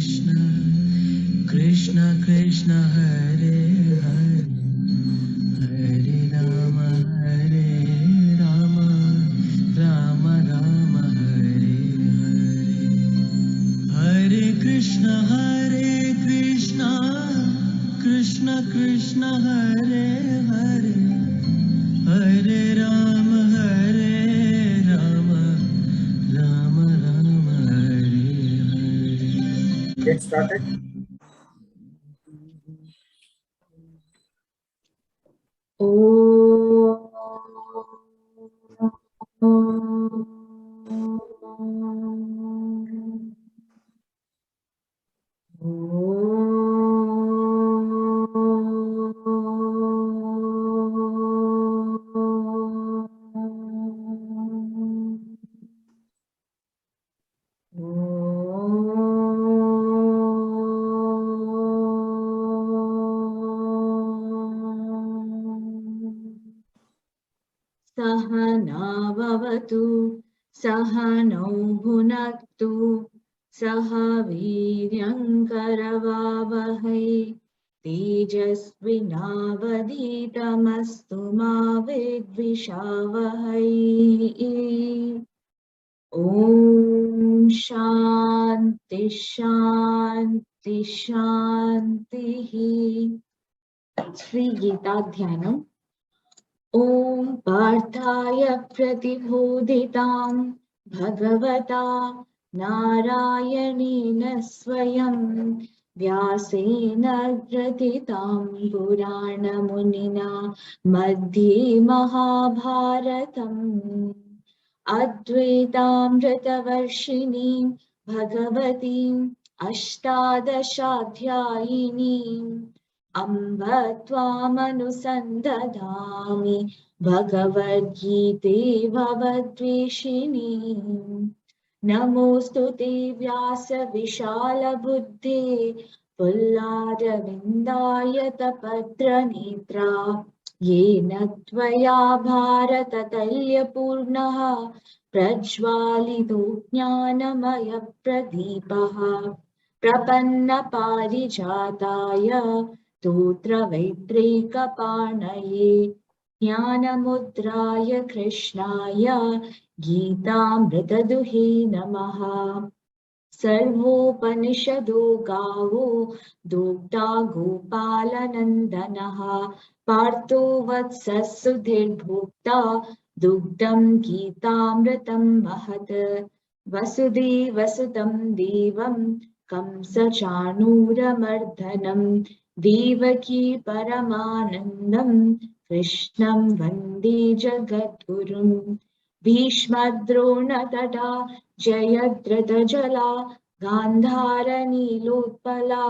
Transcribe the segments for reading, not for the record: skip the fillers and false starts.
Krishna Krishna Hare Hare Hare Rama Rama Rama Hare Hare Hare Krishna Krishna Krishna Hare Hare Hare Rama Rama Rama Hare Hare. Get started. Sahana bhavatu sahano bhunaktu saha viryankaravavahai tejasvinavadhitamastu ma vidvishavahai. Om Shanti Shanti Shanti. Sri Gita Dhyanam. Om Parthaya Pratibodhitam Bhagavata Narayanena Swayam Vyasena Graditam Purana Munina Madhye Mahabharatam Advaitamritavarshini Bhagavatim Ashtadashadhyayini Amba Tvamanusandadhami Bhagavad Gite Bhavadveshini Namostute Vyasa Vishala Buddhe Pullaravindayata Patra Nitra Yena Tvaya Bharatataya Purnaha Prajvalido Jnanamaya Pradipaha Prapanna Parijataya Tutra Vaitrika Parnaye Jnanamudraya Krishnaya Gitamritaduhe Namaha. Sarvopanishado Gavo Dugda Gopalanandanaha Partho Vatsasudhir Bhukta Dugdam Gitamritam Mahat Vasudevasutam Devam Kamsa Chanuramardanam Devaki Paramanandam Krishnam Vande Jagadgurum Bhishmadrona Tada Jayadratha Jala Gandhara Nilotpala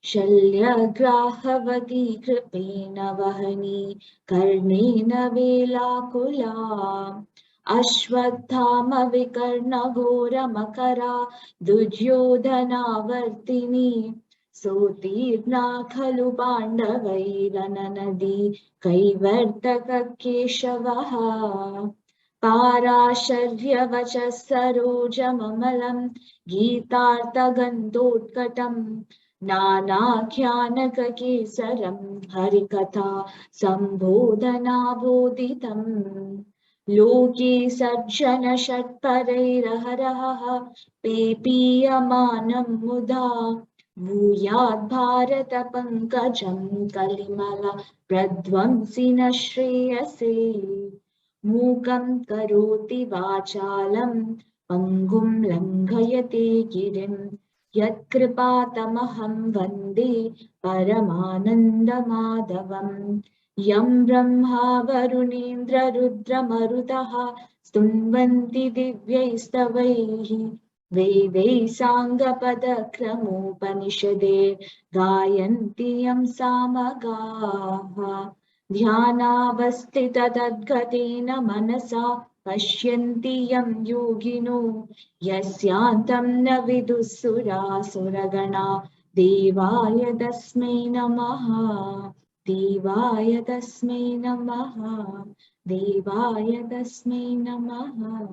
Shalyagrahavati Kripena Vahani Karnena Velakula Ashwathama Vikarna Ghora Makara Duryodhana Vartini Sotirna Khalu Pandavairananadi Kaivartaka Keshavaha Parasharvyavachas sarojamamalam Gitartagandotkatam Nanakyanakakesaram Harikatha Sambodhana Bodhitam Loki Sajjana Shatpareiraharaha Pepiyamanam Mudha Bhuyad Bharata Pankajam Kalimala Pradvamsina Shreyase Mukam karoti vachalam pangum langhayate girim yatkripatamaham vande paramananda madhavam yam brahma varunendra rudra marutaha stunvanti divyaistavaihi vedai sangapadakramopaniषदे gayanti yam samagaha Dhyanavastita tadgatena manasa pashyanti yam yogino yasyantam na vidussura suragana devaya tasmai namaha devaya tasmai namaha devaya tasmai namaha.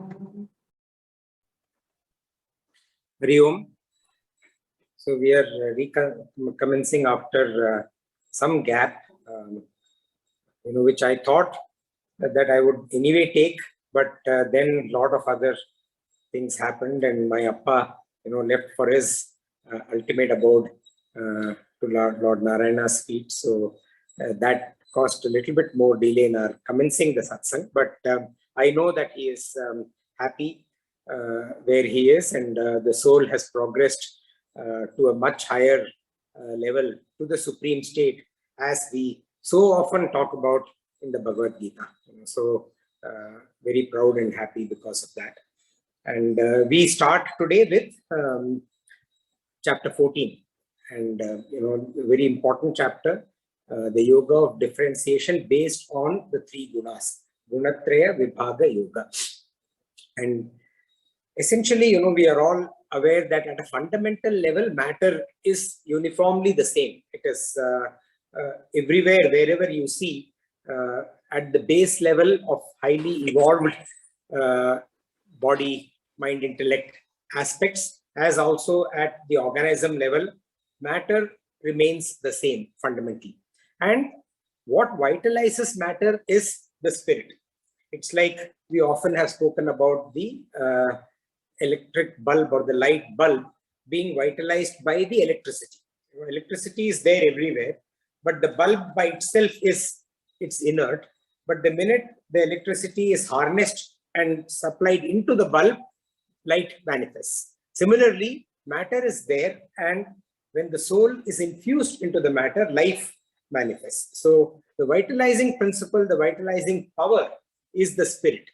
Hari Om. So we are recommencing after some gap, which I thought that I would anyway take, but then a lot of other things happened, and my appa, left for his ultimate abode to Lord Narayana's feet. So that caused a little bit more delay in our commencing the satsang. But I know that he is happy where he is, and the soul has progressed to a much higher level, to the supreme state, as we so often talk about in the Bhagavad Gita. So very proud and happy because of that. And we start today with chapter 14, and very important chapter, the yoga of differentiation based on the three gunas, Gunatraya, Vibhaga, Yoga. And essentially, we are all aware that at a fundamental level, matter is uniformly the same. It is everywhere, wherever you see, at the base level of highly evolved body, mind, intellect aspects, as also at the organism level, matter remains the same fundamentally. And what vitalizes matter is the spirit. It's like we often have spoken about the electric bulb or the light bulb being vitalized by the electricity. Electricity is there everywhere, but the bulb by itself it's inert. But the minute the electricity is harnessed and supplied into the bulb, light manifests. Similarly, matter is there, and when the soul is infused into the matter, life manifests. So the vitalizing principle, the vitalizing power is the spirit.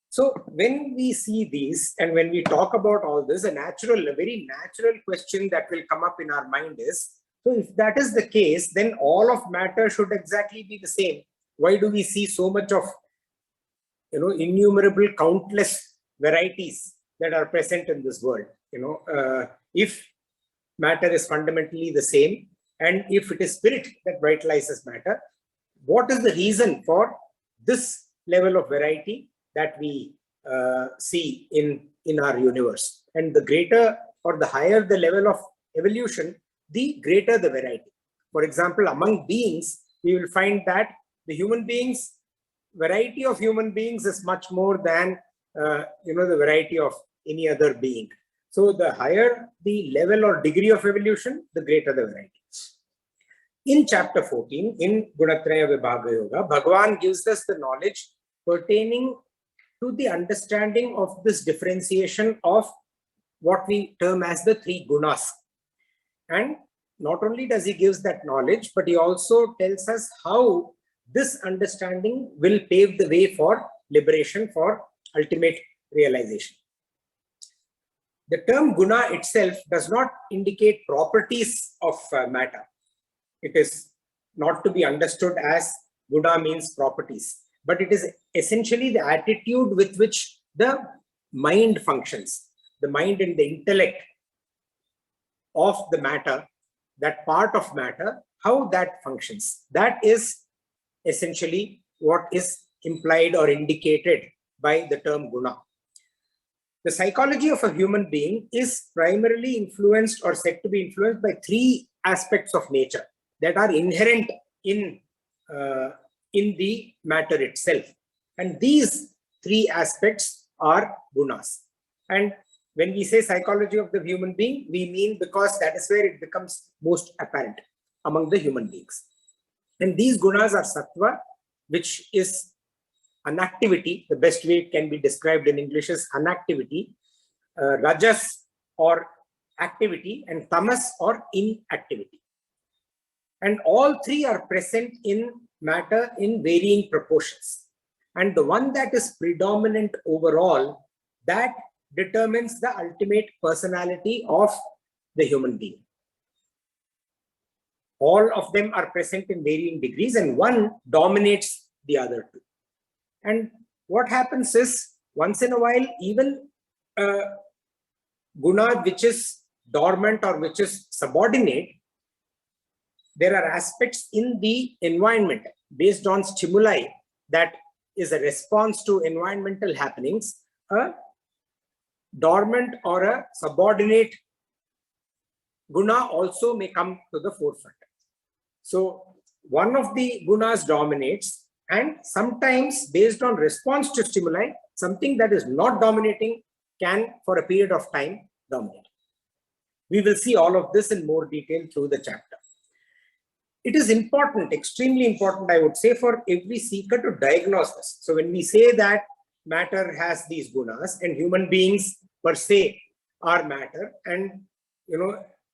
So when we see these and when we talk about all this, a very natural question that will come up in our mind is, so if that is the case, then all of matter should exactly be the same. Why do we see so much of, innumerable, countless varieties that are present in this world? If matter is fundamentally the same, and if it is spirit that vitalizes matter, what is the reason for this level of variety that we see in our universe? And the greater or the higher the level of evolution, the greater the variety. For example, among beings, we will find that the variety of human beings is much more than the variety of any other being. So the higher the level or degree of evolution, the greater the variety. In chapter 14, in Gunatraya Vibhaga Yoga, Bhagavan gives us the knowledge pertaining to the understanding of this differentiation of what we term as the three gunas. And not only does he give that knowledge, but he also tells us how this understanding will pave the way for liberation, for ultimate realization. The term guna itself does not indicate properties of matter. It is not to be understood as guna means properties, but it is essentially the attitude with which the mind functions, the mind and the intellect of the matter, that part of matter, how that functions. That is essentially what is implied or indicated by the term guna. The psychology of a human being is primarily influenced or said to be influenced by three aspects of nature that are inherent in the matter itself. And these three aspects are gunas. And when we say psychology of the human being, we mean because that is where it becomes most apparent among the human beings. And these gunas are sattva, which is inactivity. The best way it can be described in English is inactivity, rajas or activity, and tamas or inactivity. And all three are present in matter in varying proportions. And the one that is predominant overall, that determines the ultimate personality of the human being. All of them are present in varying degrees, and one dominates the other two. And what happens is, once in a while, even guna which is dormant or which is subordinate, there are aspects in the environment based on stimuli that is a response to environmental happenings. A dormant or a subordinate guna also may come to the forefront. So one of the gunas dominates, and sometimes based on response to stimuli, something that is not dominating can for a period of time dominate. We will see all of this in more detail through the chapter. It is important, extremely important, I would say, for every seeker to diagnose this. So when we say that matter has these gunas and human beings per se are matter and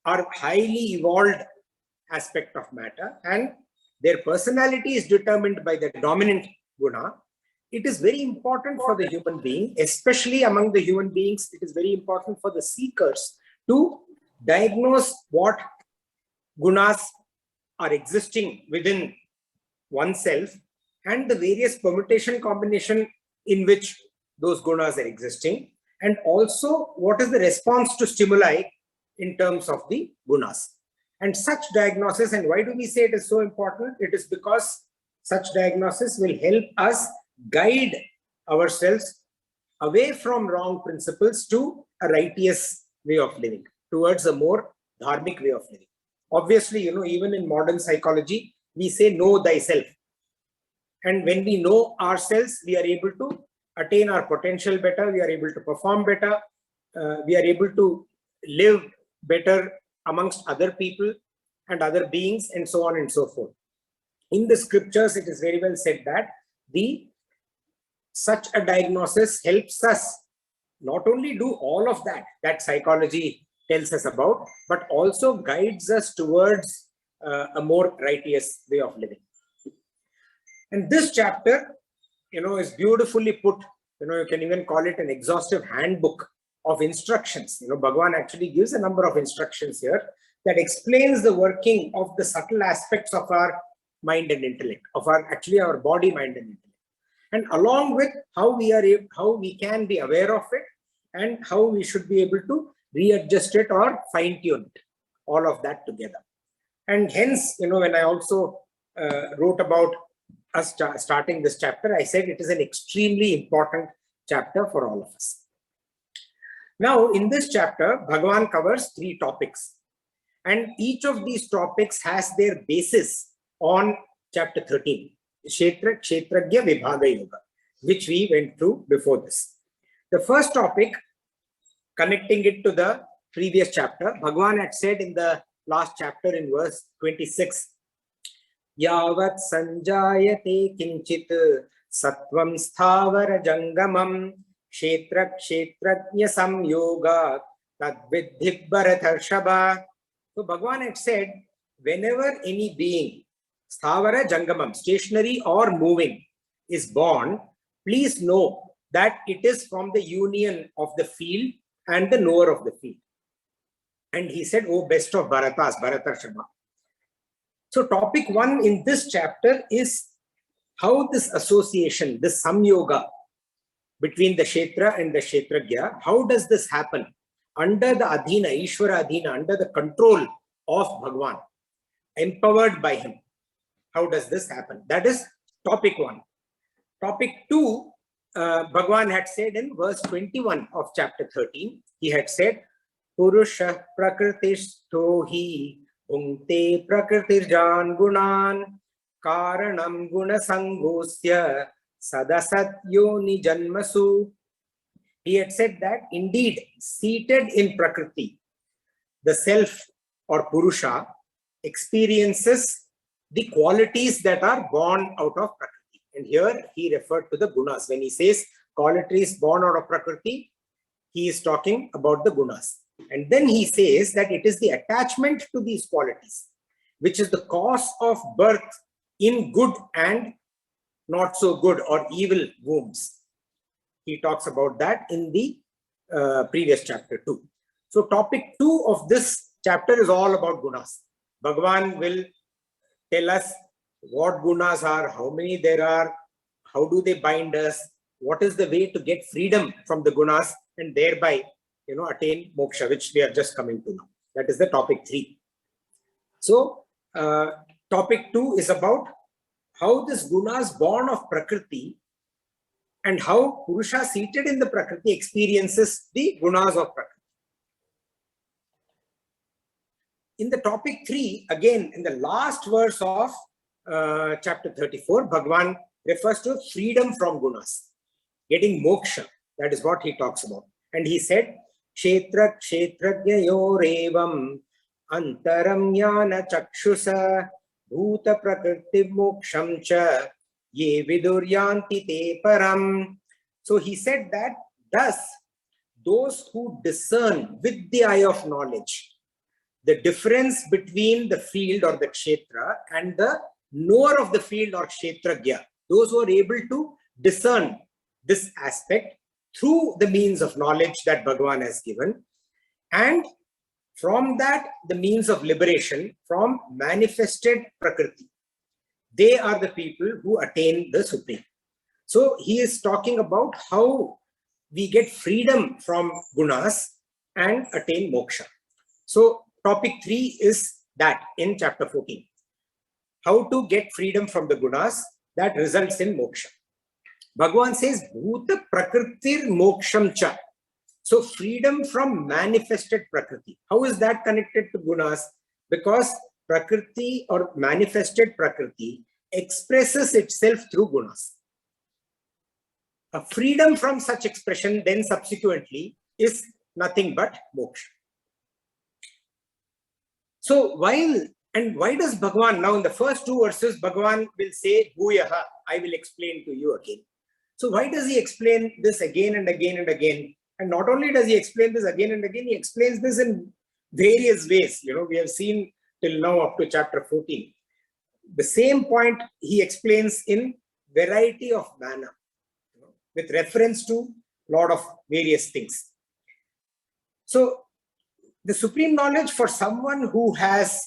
are highly evolved aspect of matter, and their personality is determined by the dominant guna, it is very important for the human being, especially among the human beings, it is very important for the seekers to diagnose what gunas are existing within oneself and the various permutation combination in which those gunas are existing, and also what is the response to stimuli in terms of the gunas. And such diagnosis, and why do we say it is so important? It is because such diagnosis will help us guide ourselves away from wrong principles to a righteous way of living, towards a more dharmic way of living. Obviously, even in modern psychology, we say know thyself. And when we know ourselves, we are able to attain our potential better, we are able to perform better, we are able to live better amongst other people and other beings, and so on and so forth. In the scriptures, it is very well said that such a diagnosis helps us not only do all of that psychology tells us about, but also guides us towards a more righteous way of living. And this chapter, is beautifully put. You can even call it an exhaustive handbook of instructions. Bhagavan actually gives a number of instructions here that explains the working of the subtle aspects of our mind and intellect, of our body, mind, and intellect, and along with how we can be aware of it and how we should be able to readjust it or fine-tune it, all of that together. And hence, when I also wrote about us starting this chapter, I said it is an extremely important chapter for all of us. Now, in this chapter, Bhagavan covers 3 topics, and each of these topics has their basis on chapter 13, Kshetragya Vibhaga Yoga, which we went through before this. The first topic, connecting it to the previous chapter, Bhagavan had said in the last chapter in verse 26, Yavat sanjayate kinchit sattvam sthavara jangamam kshetra kshetrajna samyoga tadvidhi bharatharshava. So Bhagavan had said, whenever any being, sthavara jangamam, stationary or moving, is born, please know that it is from the union of the field and the knower of the field. And he said, oh, best of Bharatas, Bharatharshava. So topic 1 in this chapter is how this association, this samyoga between the Kshetra and the Kshetragya, how does this happen under the Adhina, Ishvara Adhina, under the control of Bhagavan, empowered by him? How does this happen? That is topic 1. Topic 2, Bhagavan had said in verse 21 of chapter 13, he had said, Purusha prakrtishto hi unkte prakrtirjan gunan karanam gunasangosya sadasat yoni janmasu. He had said that indeed, seated in Prakrti, the self or Purusha experiences the qualities that are born out of Prakrti. And here he referred to the Gunas. When he says qualities born out of Prakrti, he is talking about the Gunas. And then he says that it is the attachment to these qualities which is the cause of birth in good and not so good or evil wombs. He talks about that in the previous chapter too. So topic 2 of this chapter is all about Gunas. Bhagavan will tell us what Gunas are, how many there are, how do they bind us, what is the way to get freedom from the Gunas and thereby attain moksha, which we are just coming to now. That is the topic 3. So topic 2 is about how this Gunas born of Prakrti and how Purusha seated in the Prakrti experiences the Gunas of Prakrti. in the topic 3, again, in the last verse of chapter 34, Bhagavan refers to freedom from gunas, getting moksha. That is what he talks about. And he said, Kshetra kshetrajnayorevam antaram jnana chakshusa bhuta prakrti moksham cha ye viduryanti te param. So he said that thus those who discern with the eye of knowledge the difference between the field or the kshetra and the knower of the field or kshetrajya, those who are able to discern this aspect through the means of knowledge that Bhagavan has given, and from that the means of liberation from manifested Prakrti, they are the people who attain the Supreme. So he is talking about how we get freedom from gunas and attain moksha. So topic 3 is that in chapter 14. How to get freedom from the gunas that results in moksha. Bhagavan says, Bhuta Prakritir Moksham Cha. So freedom from manifested Prakriti. How is that connected to gunas? Because Prakriti or manifested Prakriti expresses itself through gunas. A freedom from such expression then subsequently is nothing but moksha. So why does Bhagavan, now in the first 2 verses, Bhagavan will say, Bhuyaha, I will explain to you again. So why does he explain this again and again and again? And not only does he explain this again and again, he explains this in various ways. You know, we have seen till now up to chapter 14. The same point he explains in variety of manner, you know, with reference to a lot of various things. So the supreme knowledge for someone who has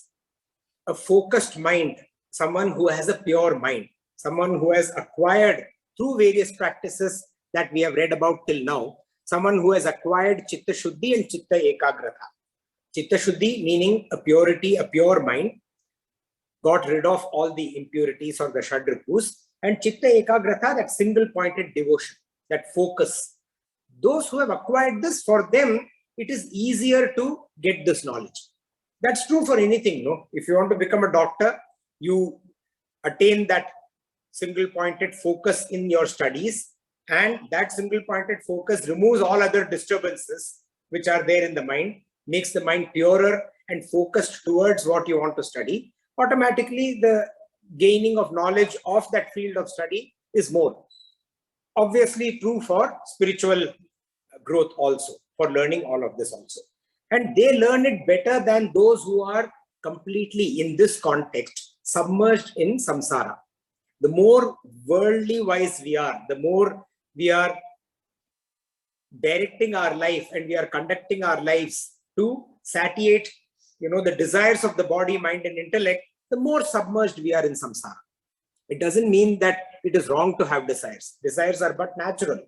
a focused mind, someone who has a pure mind, someone who has acquired through various practices that we have read about till now, someone who has acquired Chitta Shuddhi and Chitta Ekagratha. Chitta Shuddhi meaning a purity, a pure mind, got rid of all the impurities or the Shadripus, and Chitta Ekagratha, that single pointed devotion, that focus. Those who have acquired this, for them, it is easier to get this knowledge. That's true for anything, no? If you want to become a doctor, you attain that single pointed focus in your studies, and that single pointed focus removes all other disturbances which are there in the mind, makes the mind purer and focused towards what you want to study. Automatically the gaining of knowledge of that field of study is more. Obviously true for spiritual growth also, for learning all of this also. And they learn it better than those who are completely in this context submerged in samsara. The more worldly wise we are, the more we are directing our life and we are conducting our lives to satiate, you know, the desires of the body, mind and intellect, the more submerged we are in samsara. It doesn't mean that it is wrong to have desires. Desires are but natural.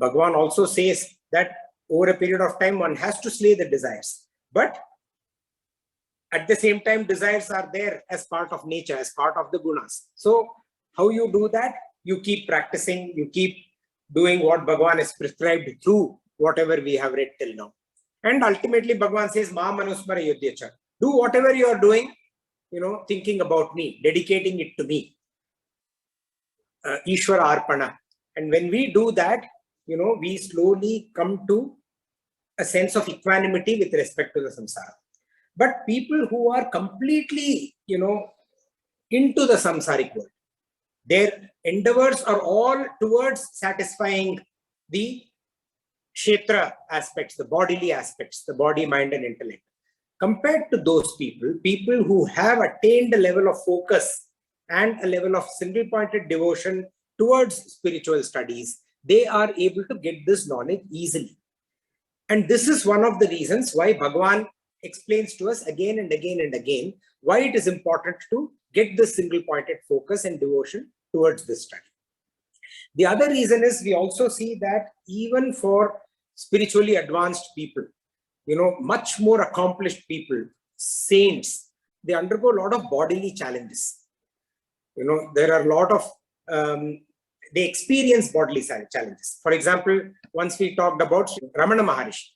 Bhagavan also says that over a period of time, one has to slay the desires. But at the same time, desires are there as part of nature, as part of the gunas. So how you do that? You keep practicing, you keep doing what Bhagavan has prescribed through whatever we have read till now. And ultimately, Bhagavan says, Ma manusmara yudhyacha. Do whatever you are doing, you know, thinking about me, dedicating it to me. Ishvara arpana. And when we do that, you know, we slowly come to a sense of equanimity with respect to the samsara. But people who are completely, you know, into the samsaric world, their endeavors are all towards satisfying the kshetra aspects, the bodily aspects, the body, mind and intellect. Compared to those people, people who have attained a level of focus and a level of single-pointed devotion towards spiritual studies, they are able to get this knowledge easily. And this is one of the reasons why Bhagavan explains to us again and again and again why it is important to get this single-pointed focus and devotion towards this study. The other reason is we also see that even for spiritually advanced people, you know, much more accomplished people, saints, they undergo a lot of bodily challenges. You know, there are a lot of, they experience bodily challenges. For example, once we talked about Ramana Maharishi,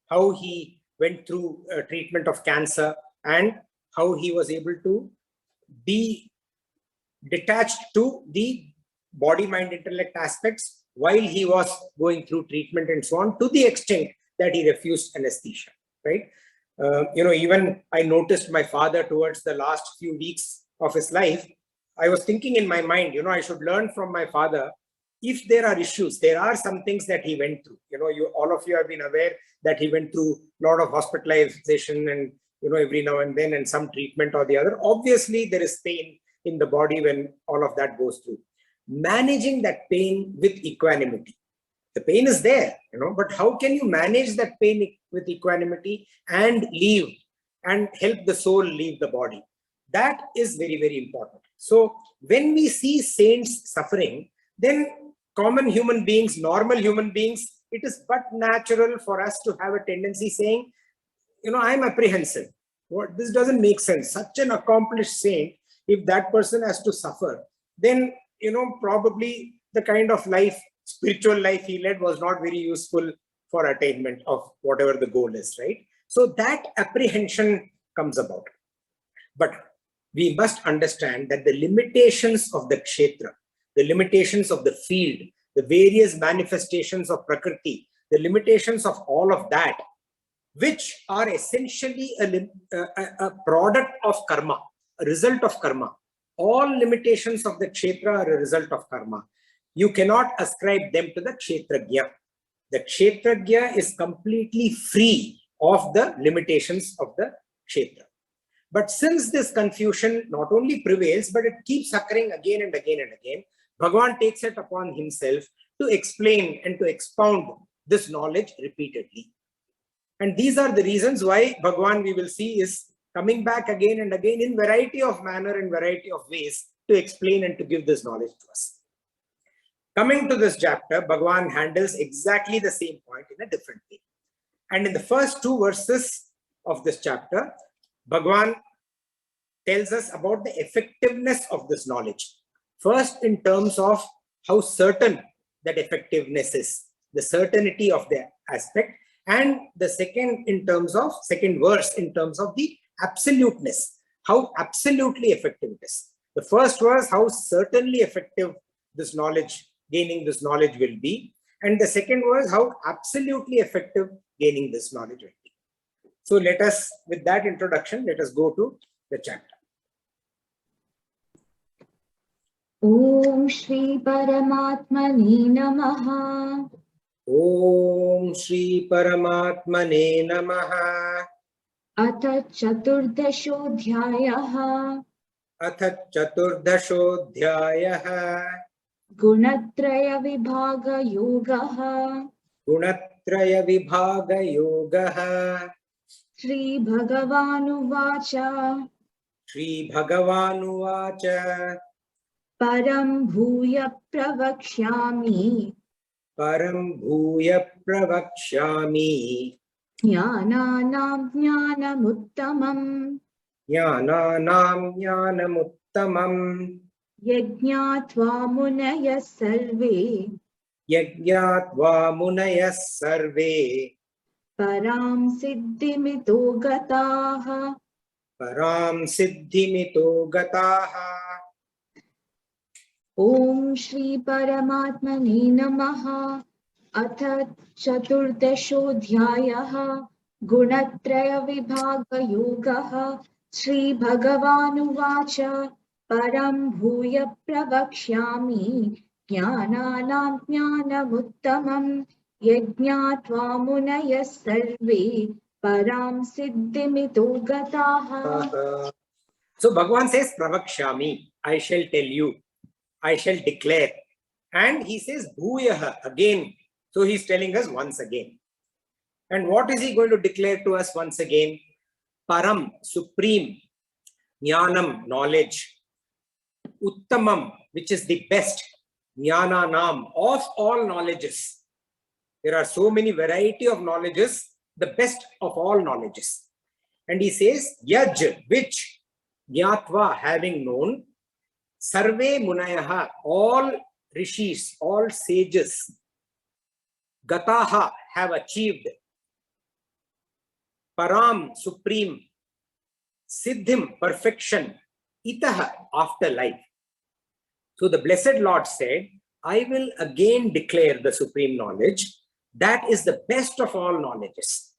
how he went through treatment of cancer and how he was able to be detached to the body, mind, intellect aspects while he was going through treatment and so on, to the extent that he refused anesthesia, right? Even I noticed my father towards the last few weeks of his life. I was thinking in my mind, I should learn from my father. If there are issues, there are some things that he went through. All of you have been aware that he went through a lot of hospitalization and, every now and then, and some treatment or the other. Obviously, there is pain in the body when all of that goes through. Managing that pain with equanimity. The pain is there, but how can you manage that pain with equanimity and leave and help the soul leave the body? That is very, very important. So when we see saints suffering, then common human beings, normal human beings, it is but natural for us to have a tendency saying, I'm apprehensive. This doesn't make sense. Such an accomplished saint, if that person has to suffer, then, probably the kind of life, spiritual life he led was not very useful for attainment of whatever the goal is, right? So that apprehension comes about. But we must understand that the limitations of the kshetra, the limitations of the field, the various manifestations of Prakrti, the limitations of all of that, which are essentially a product of karma, a result of karma. All limitations of the kshetra are a result of karma. You cannot ascribe them to the kshetragya. The kshetragya is completely free of the limitations of the kshetra. But since this confusion not only prevails, but it keeps occurring again and again and again, Bhagavan takes it upon himself to explain and to expound this knowledge repeatedly. And these are the reasons why Bhagavan, we will see, is coming back again and again in variety of manner and variety of ways to explain and to give this knowledge to us. Coming to this chapter, Bhagavan handles exactly the same point in a different way. And in the first two verses of this chapter, Bhagavan tells us about the effectiveness of this knowledge. First, in terms of how certain that effectiveness is, the certainty of the aspect, and the second verse in terms of the absoluteness, how absolutely effective it is. The first was how certainly effective this knowledge, gaining this knowledge will be. And the second was how absolutely effective gaining this knowledge will be. So let us, with that introduction, let us go to the chapter. Om Shri Paramatmane Namaha. Om Shri Paramatmane Namaha. Atha Chaturdashodhyayaha. Atha Chaturdashodhyayaha. Gunatraya Vibhaga Yogaha. Gunatraya Vibhaga Yogaha. Shri Bhagavanuvacha. Shri Bhagavanuvacha. Param Bhuya Pravakshyami. Param Bhuya Pravakshyami. Jnananam Jnanamuttamam. Jnananam Jnanamuttamam. Yajñātvā munaya sarve. Yajñātvā munayas sarve. Param siddhimito gataha. Param siddhimito gataha. Om Shri Paramatmane Namaha. Atha Chaturdashodhyayaha. Gunatraya Vibhaga Yogaha. Shri Bhagavanuvacha. Param Bhuya Pravakshyami. Jnananam Jnanamuttamam. Yajñātvā munaya sarve. Param siddhimito gataha. So Bhagavan says, Pravakshami, I shall tell you, I shall declare. And he says, Bhuyaha, again. So he's telling us once again. And what is he going to declare to us once again? Param, supreme. Jnanam, knowledge. Uttamam, which is the best. Jnananam, of all knowledges. There are so many variety of knowledges, the best of all knowledges. And he says, Yaj, which, Jnatva, having known, Sarve Munayaha, all rishis, all sages, Gataha, have achieved, Param, supreme, siddhim, perfection, itaha, after life. So the blessed Lord said, I will again declare the supreme knowledge. That is the best of all knowledges.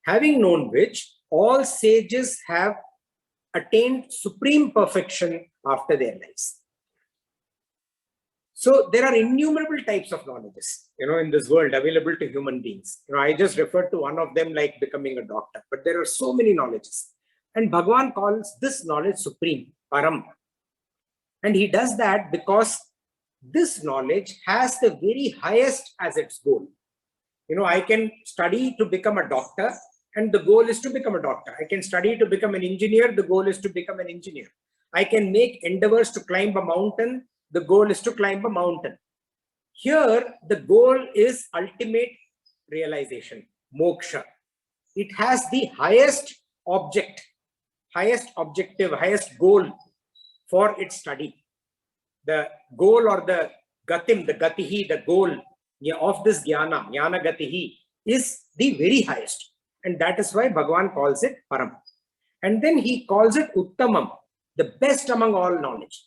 Having known which, all sages have attained supreme perfection after their lives. So there are innumerable types of knowledges, in this world available to human beings. I just referred to one of them like becoming a doctor, but there are so many knowledges. And Bhagavan calls this knowledge supreme, param. And he does that because this knowledge has the very highest as its goal. I can study to become a doctor, and the goal is to become a doctor. I can study to become an engineer. The goal is to become an engineer. I can make endeavors to climb a mountain. The goal is to climb a mountain. Here, the goal is ultimate realization, moksha. It has the highest object, highest objective, highest goal for its study. The goal or the gatim, the gatihi, the goal of this jnana, jnana gatihi, is the very highest. And that is why Bhagavan calls it param. And then he calls it uttamam, the best among all knowledge.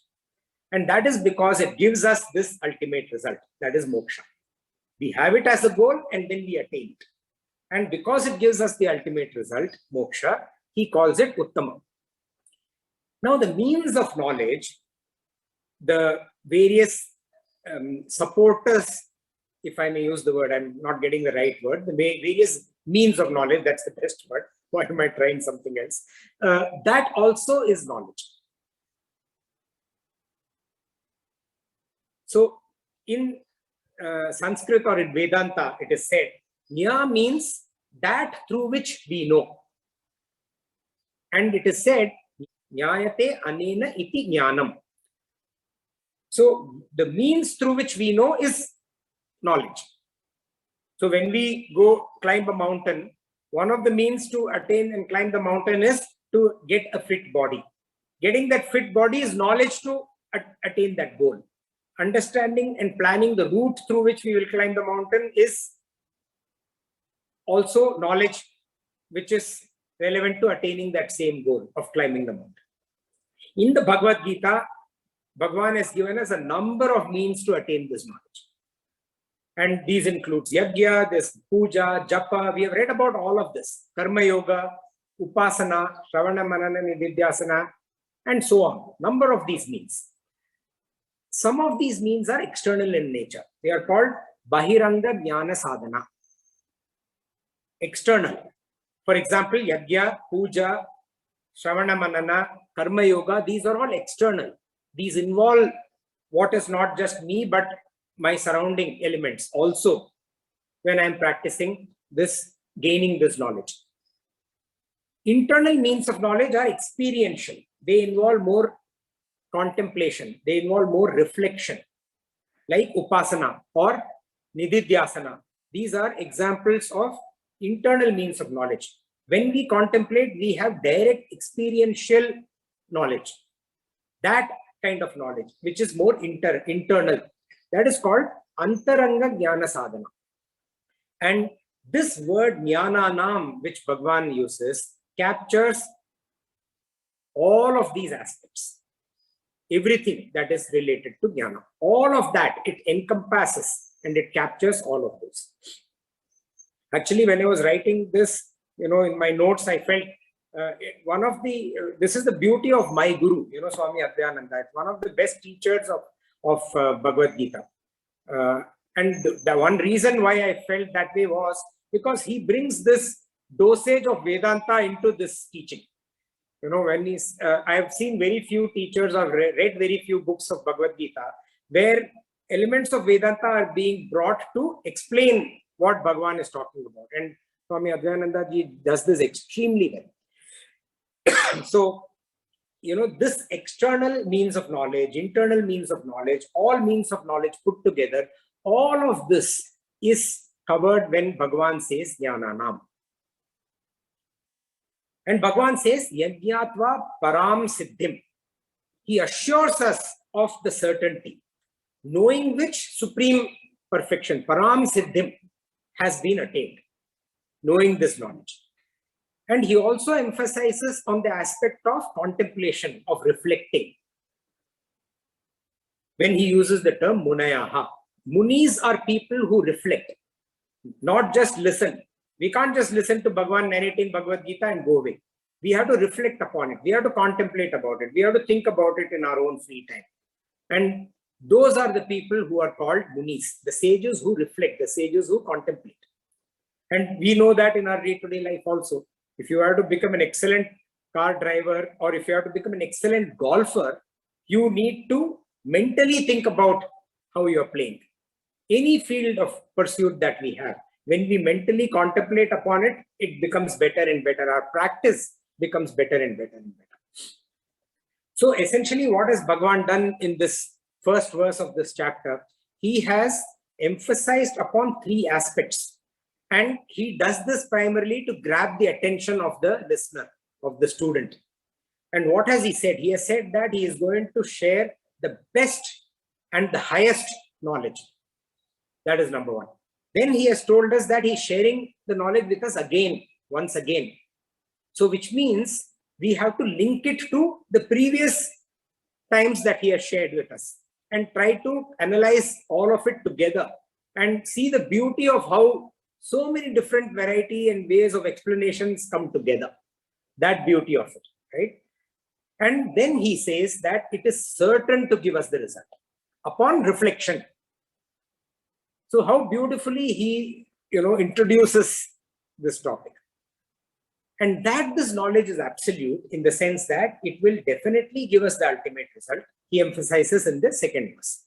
And that is because it gives us this ultimate result, that is moksha. We have it as a goal and then we attain it. And because it gives us the ultimate result, moksha, he calls it uttamam. Now the means of knowledge, the various supporters, if I may use the word, I'm not getting the right word, the various means of knowledge, that's the best word. Why am I trying something else? That also is knowledge. So in Sanskrit or in Vedanta, it is said, Nya means that through which we know. And it is said, Nyayate anena iti jnanam. So the means through which we know is knowledge. So when we go climb a mountain, one of the means to attain and climb the mountain is to get a fit body. Getting that fit body is knowledge to attain that goal. Understanding and planning the route through which we will climb the mountain is also knowledge which is relevant to attaining that same goal of climbing the mountain. In the Bhagavad Gita, Bhagavan has given us a number of means to attain this knowledge. And these includes yajna, this puja, japa. We have read about all of this. Karma yoga, upasana, shravana, manana, nididhyasana, and so on. Number of these means. Some of these means are external in nature. They are called bahiranga jnana sadhana. External. For example, yajna, puja, shravana, manana, karma yoga, these are all external. These involve what is not just me, but my surrounding elements also when I'm practicing this, gaining this knowledge. Internal means of knowledge are experiential. They involve more contemplation. They involve more reflection, like upasana or nididhyasana. These are examples of internal means of knowledge. When we contemplate, we have direct experiential knowledge. That kind of knowledge, which is more internal, that is called antaranga jnana sadhana. And this word jnananam, which Bhagavan uses, captures all of these aspects. Everything that is related to jnana. All of that, it encompasses and it captures all of those. Actually, when I was writing this, in my notes, I felt this is the beauty of my guru, Swami Advayananda. It's one of the best teachers of Bhagavad Gita. And the one reason why I felt that way was because he brings this dosage of Vedanta into this teaching. When I have seen very few teachers or read very few books of Bhagavad Gita where elements of Vedanta are being brought to explain what Bhagavan is talking about. And Swami Advayananda ji does this extremely well. So, this external means of knowledge, internal means of knowledge, all means of knowledge put together, all of this is covered when Bhagavan says Jnananam. And Bhagavan says Yajnatva Param Siddhim. He assures us of the certainty, knowing which supreme perfection, Param Siddhim, has been attained, knowing this knowledge. And he also emphasizes on the aspect of contemplation, of reflecting, when he uses the term munayaha. Munis are people who reflect, not just listen. We can't just listen to Bhagavan narrating Bhagavad Gita and go away. We have to reflect upon it. We have to contemplate about it. We have to think about it in our own free time. And those are the people who are called munis, the sages who reflect, the sages who contemplate. And we know that in our day-to-day life also. If you have to become an excellent car driver, or if you have to become an excellent golfer, you need to mentally think about how you are playing. Any field of pursuit that we have, when we mentally contemplate upon it, it becomes better and better. Our practice becomes better and better and better. So essentially, what has Bhagavan done in this first verse of this chapter? He has emphasized upon three aspects. And he does this primarily to grab the attention of the listener, of the student. And what has he said? He has said that he is going to share the best and the highest knowledge. That is number one. Then he has told us that he's sharing the knowledge with us again, once again. So which means we have to link it to the previous times that he has shared with us and try to analyze all of it together and see the beauty of how so many different variety and ways of explanations come together. That beauty of it, right? And then he says that it is certain to give us the result upon reflection. So how beautifully he, introduces this topic. And that this knowledge is absolute in the sense that it will definitely give us the ultimate result. He emphasizes in the second verse.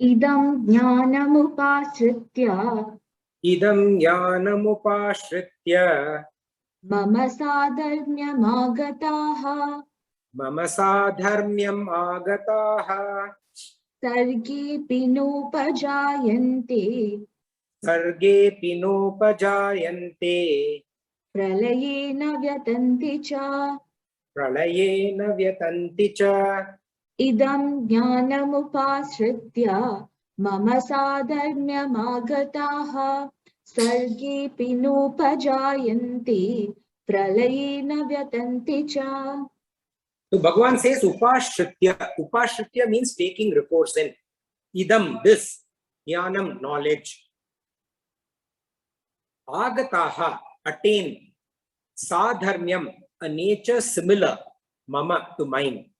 Idam jnanamupasritya mama sadharmyam agataha sarge pinopajayante pralayena vyatanti cha idam jnanamupasritya mama sadharmyam agataha sarge pinopajayante pralayena vyatanti cha. So Bhagavan says upashritya. Upashritya means taking recourse in. Idam, this. Jnanam, knowledge. Agataha, attain. Sadharmyam, a nature similar. Mama, to mine.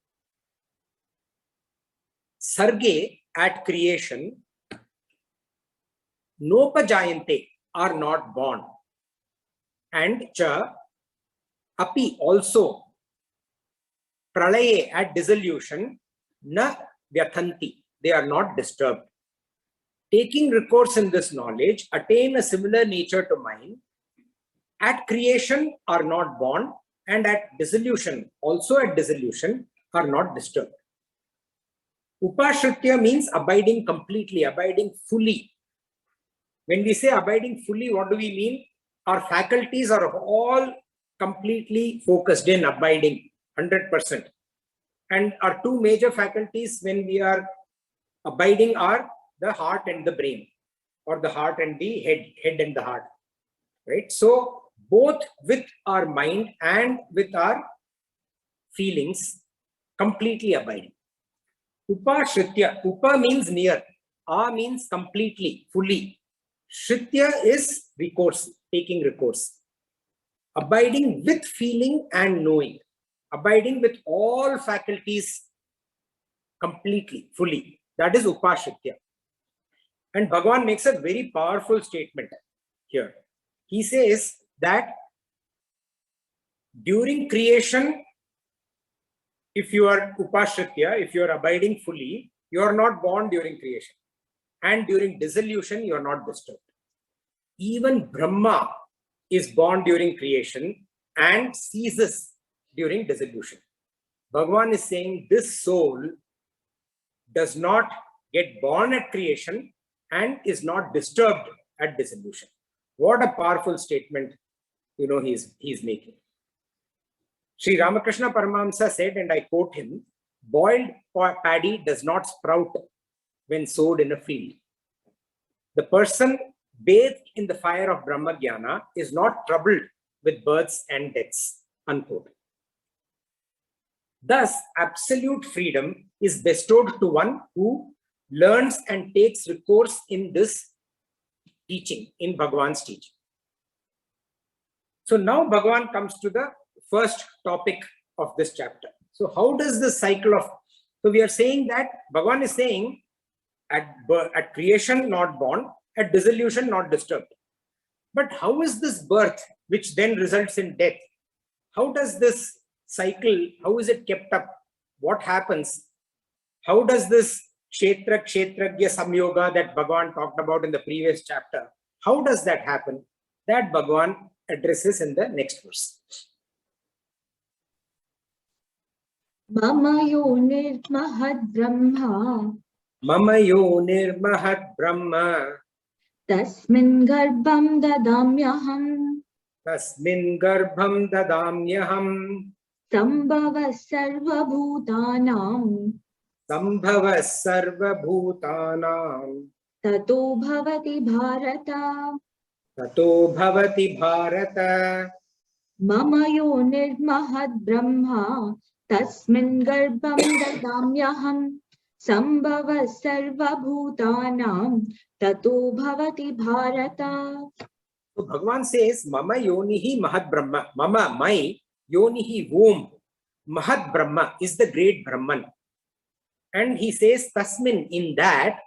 Sarge, at creation. Nopajayante, are not born. And cha, api, also. Pralaye, at dissolution, na vyathanti, they are not disturbed. Taking recourse in this knowledge, attain a similar nature to mine. At creation, are not born, and at dissolution, also at dissolution, are not disturbed. Upashritya means abiding completely, abiding fully. When we say abiding fully, what do we mean? Our faculties are all completely focused in abiding. 100%. And our two major faculties when we are abiding are the heart and the brain, or the heart and the head and the heart, right? So both with our mind and with our feelings, completely abiding. Upashritya, upa means near, a means completely, fully. Shritya is recourse, taking recourse. Abiding with feeling and knowing. Abiding with all faculties completely, fully. That is upashritya. And Bhagavan makes a very powerful statement here. He says that during creation, if you are upashritya, if you are abiding fully, you are not born during creation. And during dissolution, you are not disturbed. Even Brahma is born during creation and ceases during dissolution. Bhagavan is saying this soul does not get born at creation and is not disturbed at dissolution. What a powerful statement, he's making. Sri Ramakrishna Paramahamsa said, and I quote him, boiled paddy does not sprout when sowed in a field. The person bathed in the fire of Brahma Jnana, is not troubled with births and deaths. Unquote. Thus, absolute freedom is bestowed to one who learns and takes recourse in this teaching, in Bhagavan's teaching. So now Bhagavan comes to the first topic of this chapter. So how does this cycle of, so we are saying that Bhagavan is saying at creation not born, at dissolution not disturbed. But how is this birth which then results in death? How does this cycle, how is it kept up? What happens? How does this Kshetra, Kshetragya Samyoga that Bhagavan talked about in the previous chapter, how does that happen? That Bhagavan addresses in the next verse. Mama yonir Mahat Brahma. Mama yonir Mahat Brahma. Tasmin garbham dadamyaham. Tasmin garbham dadamyaham. Sambhava sarva bhutanam. Sambhava sarva bhutanam. Tato bhavati bharata. Tato bhavati bharata. Mama yonir Mahat Brahma. Tasmin garbham dadamyaham. Sambhava sarva bhutanam. Tato bhavati bharata. So Bhagavan says, Mama yonihi Mahat Brahma. Mama, my, yonihi, womb. Mahat Brahma is the great Brahman. And he says, Tasmin, in that,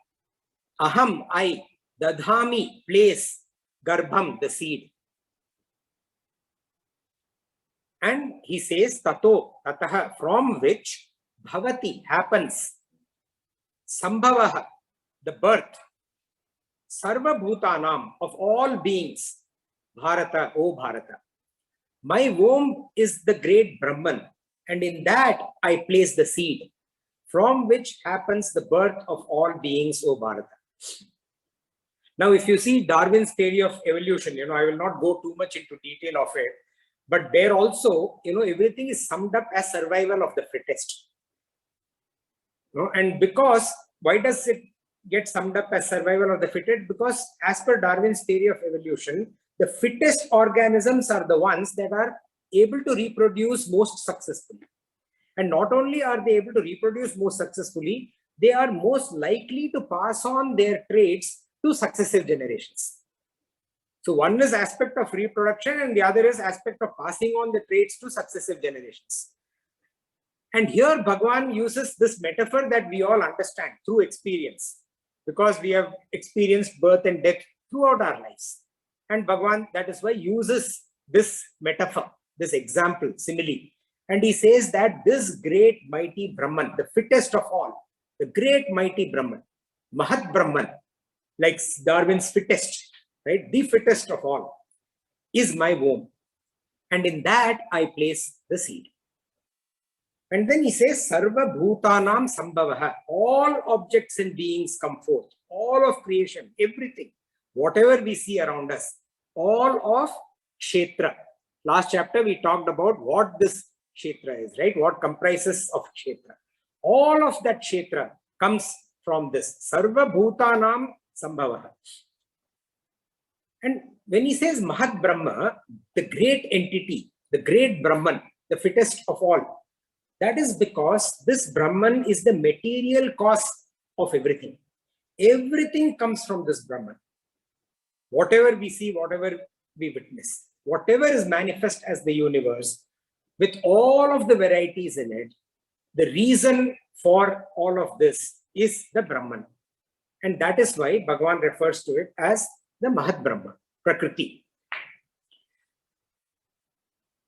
Aham, I, Dadhami, place, Garbham, the seed. And he says, Tato, Tataha, from which Bhavati happens. Sambhavaha, the birth. Sarva Bhutanam, of all beings. Bharata, O Bharata. My womb is the great Brahman, and in that I place the seed, from which happens the birth of all beings, O Bharata. Now, if you see Darwin's theory of evolution, I will not go too much into detail of it, but there also, everything is summed up as survival of the fittest. And because, why does it get summed up as survival of the fittest? Because as per Darwin's theory of evolution, the fittest organisms are the ones that are able to reproduce most successfully. And not only are they able to reproduce most successfully, they are most likely to pass on their traits to successive generations. So one is aspect of reproduction and the other is aspect of passing on the traits to successive generations. And here Bhagavan uses this metaphor that we all understand through experience, because we have experienced birth and death throughout our lives. And Bhagavan, that is why, uses this metaphor, this example, simile. And he says that this great mighty Brahman, the fittest of all, the great mighty Brahman, Mahat Brahman, like Darwin's fittest, right? The fittest of all, is my womb. And in that I place the seed. And then he says, Sarva Bhutanam Sambhavaha. All objects and beings come forth. All of creation, everything, whatever we see around us, all of Kshetra. Last chapter we talked about what this Kshetra is, right? What comprises of Kshetra. All of that Kshetra comes from this. Sarva Bhutanam Sambhavaha. And when he says Mahat Brahma, the great entity, the great Brahman, the fittest of all, that is because this Brahman is the material cause of everything. Everything comes from this Brahman. Whatever we see, whatever we witness, whatever is manifest as the universe, with all of the varieties in it, the reason for all of this is the Brahman. And that is why Bhagavan refers to it as the Mahat Brahma, Prakrti.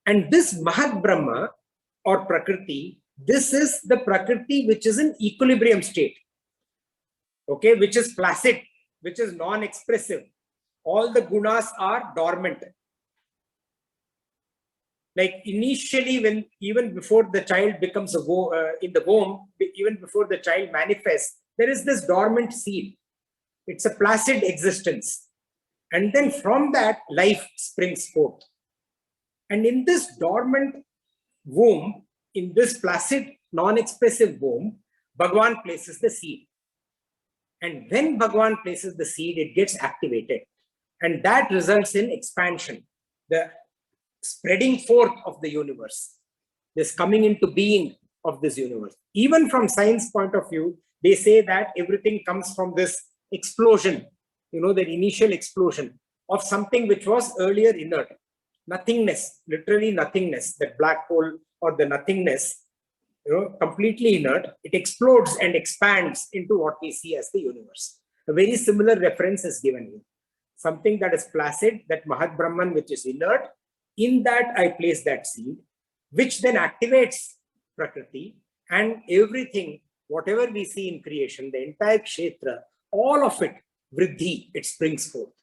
And this Mahat Brahma or Prakrti, this is the Prakrti which is in equilibrium state, okay, which is placid, which is non-expressive. All the gunas are dormant. Like initially, when even before the child becomes in the womb, even before the child manifests, there is this dormant seed. It's a placid existence. And then from that, life springs forth. And in this dormant womb, in this placid, non-expressive womb, Bhagavan places the seed. And when Bhagavan places the seed, it gets activated. And that results in expansion, the spreading forth of the universe, this coming into being of this universe. Even from science point of view, they say that everything comes from this explosion, the initial explosion of something which was earlier inert. Nothingness, literally nothingness, that black hole or the nothingness, completely inert. It explodes and expands into what we see as the universe. A very similar reference is given here. Something that is placid, that Mahat Brahman, which is inert, in that I place that seed, which then activates Prakrti, and everything, whatever we see in creation, the entire Kshetra, all of it, Vriddhi, it springs forth.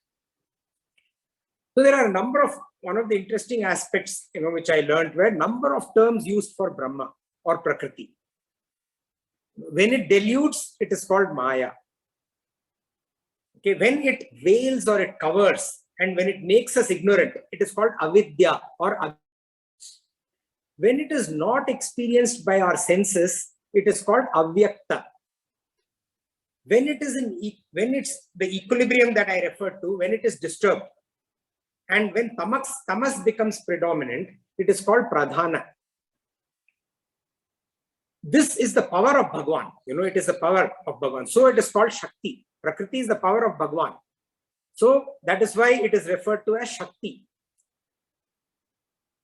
So there are a number of, one of the interesting aspects, which I learned were number of terms used for Brahma or Prakrti. When it dilutes, it is called Maya. Okay, when it veils or it covers, and when it makes us ignorant, it is called Avidya or when it is not experienced by our senses, it is called Avyakta. When it is when it's the equilibrium that I referred to, when it is disturbed, and when tamas becomes predominant, it is called Pradhana. This is the power of Bhagwan. It is the power of Bhagwan. So it is called Shakti. Prakriti is the power of Bhagwan. So that is why it is referred to as Shakti.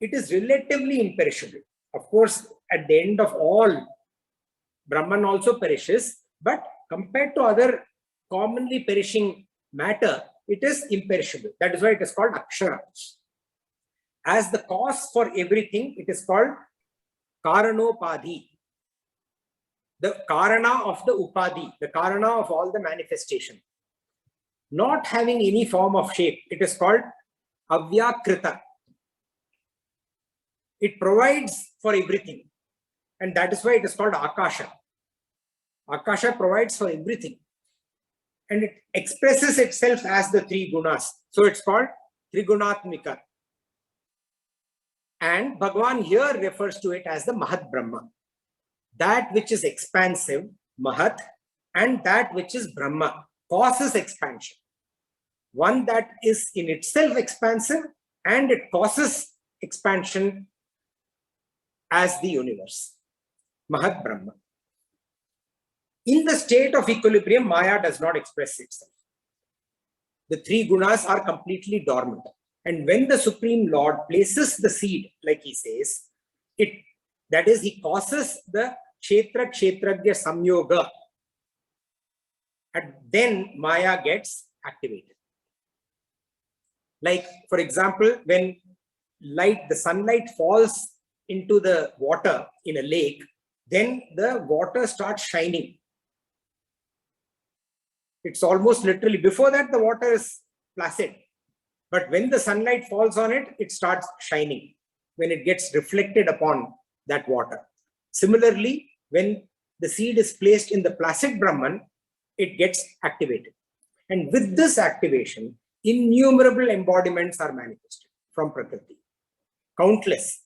It is relatively imperishable. Of course, at the end of all, Brahman also perishes, but compared to other commonly perishing matter, it is imperishable. That is why it is called Akshara. As the cause for everything, it is called Karanopadhi. The Karana of the Upadhi, the Karana of all the manifestation. Not having any form of shape, it is called Avyakrita. It provides for everything. And that is why it is called Akasha. Akasha provides for everything. And it expresses itself as the three gunas. So it's called Trigunatmika. And Bhagwan here refers to it as the Mahat Brahma. That which is expansive, Mahat, and that which is Brahma, causes expansion. One that is in itself expansive and it causes expansion as the universe. Mahat Brahma. In the state of equilibrium, Maya does not express itself. The three gunas are completely dormant. And when the Supreme Lord places the seed, like he says, that is, he causes the Kshetra Kshetragya Samyoga, and then Maya gets activated. Like, for example, when the sunlight falls into the water in a lake, then the water starts shining. It's almost literally, before that the water is placid. But when the sunlight falls on it, it starts shining when it gets reflected upon that water. Similarly, when the seed is placed in the placid Brahman, it gets activated. And with this activation, innumerable embodiments are manifested from Prakrti. Countless.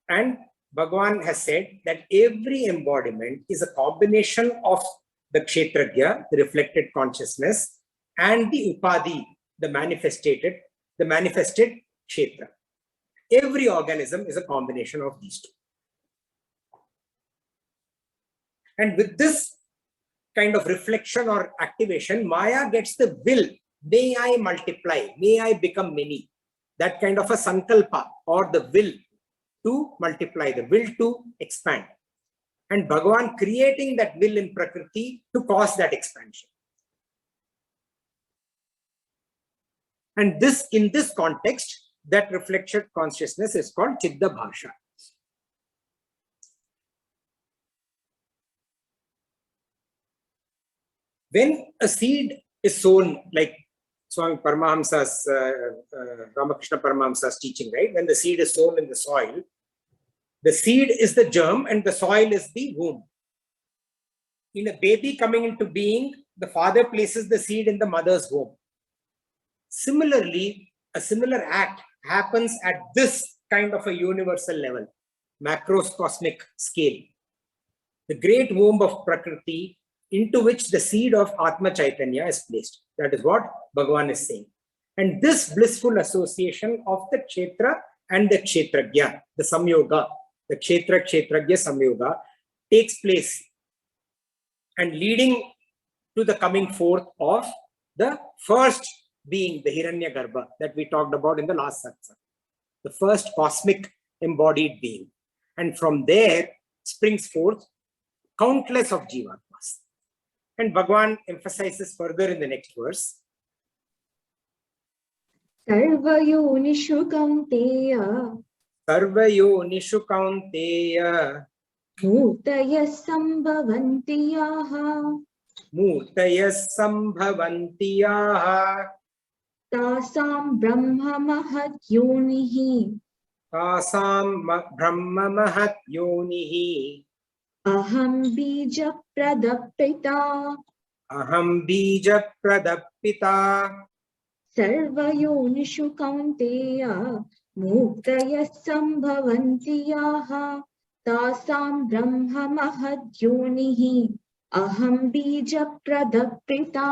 And Bhagwan has said that every embodiment is a combination of the Kshetragya, the reflected consciousness, and the Upadhi, the manifested Kshetra. Every organism is a combination of these two. And with this kind of reflection or activation, Maya gets the will. May I multiply? May I become many? That kind of a sankalpa, or the will to multiply, the will to expand. And Bhagavan creating that will in Prakriti to cause that expansion. And this, in this context, that reflected consciousness is called Chitta Bhasha. When a seed is sown, like Swami Paramahamsa's, Ramakrishna Paramahamsa's teaching, right? When the seed is sown in the soil, the seed is the germ and the soil is the womb. In a baby coming into being, the father places the seed in the mother's womb. Similarly, a similar act happens at this kind of a universal level, macrocosmic scale. The great womb of Prakriti, into which the seed of Atma Chaitanya is placed. That is what Bhagavan is saying. And this blissful association of the Kshetra and the Kshetragya, the Samyoga, the Kshetra Kshetragya Samyoga takes place and leading to the coming forth of the first being, the Hiranyagarbha, that we talked about in the last satsang, the first cosmic embodied being. And from there springs forth countless of Jivatmas. And Bhagavan emphasizes further in the next verse. Sarvayonishu Kaunteya Sarvayonishu Kaunteya Murtaya Sambhavantiyaha Murtayas Sambhavantiyaha Tasam Brahma Mahat Yonihi Tasam Brahma Mahat Yonihi Aham Bija Pradapita Aham Bija Pradapita Sarvayonishu Kaunteya Murtaya Sambhavantiyaha Tasam Brahma Mahat Yonihi Aham Bija Pradapita.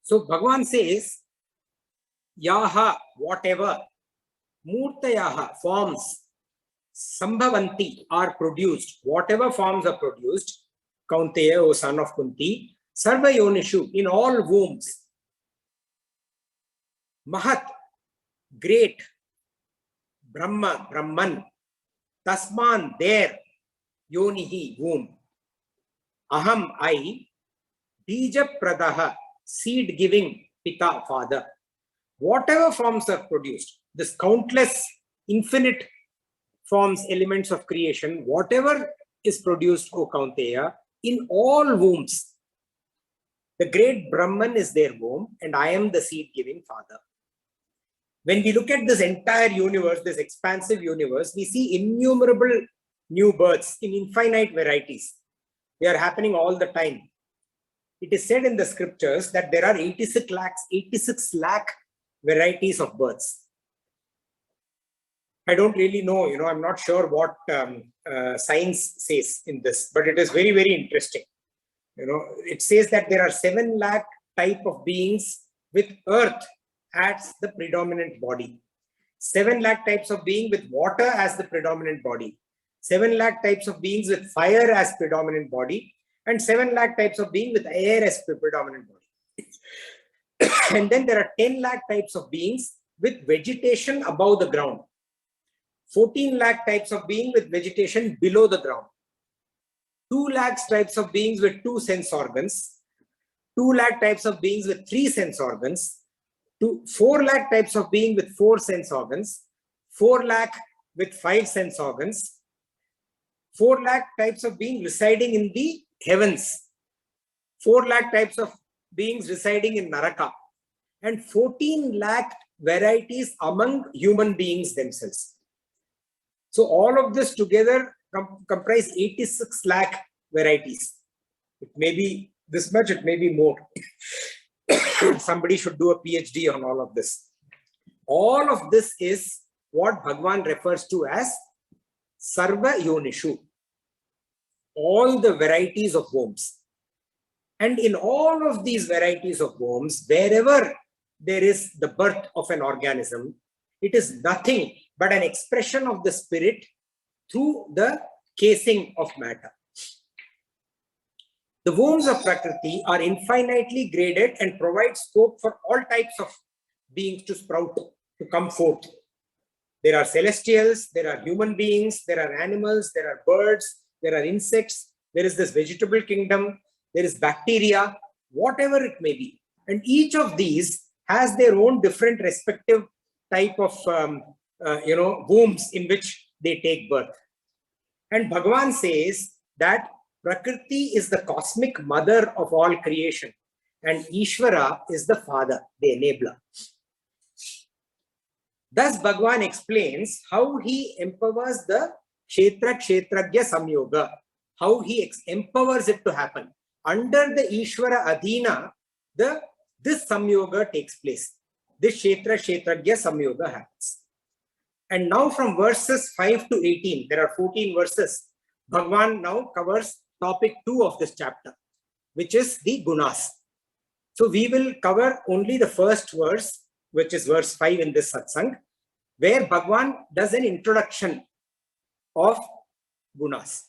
So Bhagavan says, Yaha, whatever, Murtayaha, forms, Sambhavanti, are produced, whatever forms are produced, Kaunteya, O son of Kunti, Sarvayonishu, in all wombs, Mahat, great, Brahma, Brahman, Tasman, there, Yonihi, womb, Aham, I, Bija Pradaha, seed giving, Pita, father. Whatever forms are produced, this countless, infinite forms, elements of creation, whatever is produced, O Kaunteya, in all wombs, the great Brahman is their womb, and I am the seed giving father. When we look at this entire universe, this expansive universe, we see innumerable new births in infinite varieties. They are happening all the time. It is said in the scriptures that there are 86 lakh varieties of birds. I don't really know, I'm not sure what science says in this, but it is very, very interesting. It says that there are 7 lakh type of beings with earth as the predominant body, 7 lakh types of being with water as the predominant body, 7 lakh types of beings with fire as predominant body, and 7 lakh types of being with air as the predominant body. And then there are 10 lakh types of beings with vegetation above the ground, 14 lakh types of being with vegetation below the ground, 2 lakh types of beings with 2 sense organs, 2 lakh types of beings with 3 sense organs, 4 lakh types of being with 4 sense organs, 4 lakh with 5 sense organs, 4 lakh types of being residing in the heavens, 4 lakh types of beings residing in Naraka, and 14 lakh varieties among human beings themselves. So all of this together comprise 86 lakh varieties. It may be this much, it may be more. Somebody should do a PhD on all of this. All of this is what Bhagavan refers to as Sarva Yonishu, all the varieties of wombs. And in all of these varieties of wombs, wherever there is the birth of an organism, it is nothing but an expression of the spirit through the casing of matter. The wombs of Prakrti are infinitely graded and provide scope for all types of beings to sprout, to come forth. There are celestials, there are human beings, there are animals, there are birds, there are insects, there is this vegetable kingdom, there is bacteria, whatever it may be. And each of these has their own different respective type of wombs in which they take birth. And Bhagavan says that Prakrti is the cosmic mother of all creation, and Ishvara is the father, the enabler. Thus, Bhagavan explains how he empowers the Kshetra Kshetragya Samyoga, how he empowers it to happen. Under the Ishvara Adhina, this Samyoga takes place. This Kshetra Kshetragya Samyoga happens. And now from verses 5 to 18, there are 14 verses. Bhagavan now covers topic 2 of this chapter, which is the Gunas. So we will cover only the first verse, which is verse 5 in this satsang, where Bhagwan does an introduction of Gunas.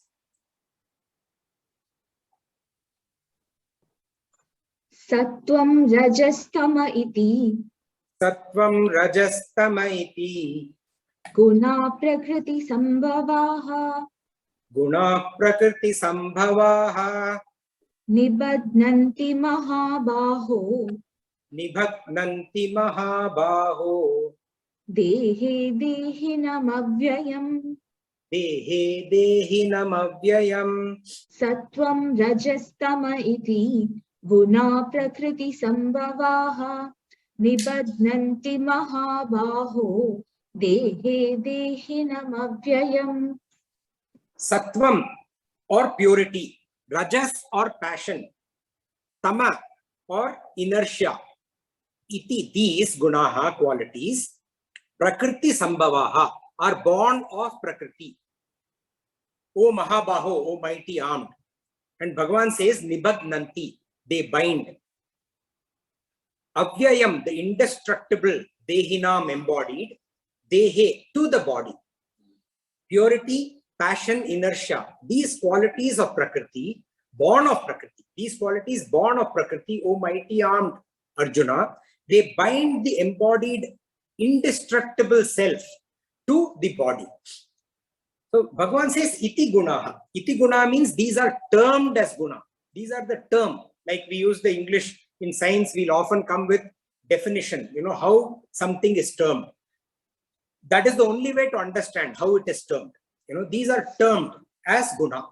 Sattvam rajastama iti Sattvam rajastama iti guna prakriti sambhavaha guna prakrti sambhavaha nibadnanti mahabaho nibhagnanti mahabaho dehe dehinam avyayam. dehe dehinam avyayam. Sattvam rajastama iti guna prakriti sambhavaha nibadnanti mahabaho dehe dehinam avyayam. Sattvam or purity, rajas or passion, tama or inertia, iti, these gunaha, qualities, prakriti sambhavaha, are born of prakriti. O Mahabaho, O mighty armed. And Bhagavan says, nibadnanti, they bind. Avyayam, the indestructible, dehinam, embodied, dehe, to the body. Purity, passion, inertia, these qualities of Prakriti, born of Prakriti, these qualities born of Prakriti, O mighty armed Arjuna, they bind the embodied indestructible self to the body. So Bhagavan says iti gunaha. Iti guna means these are termed as guna. These are the term. Like we use the English in science, we'll often come with definition, how something is termed. That is the only way to understand how it is termed. These are termed as guna.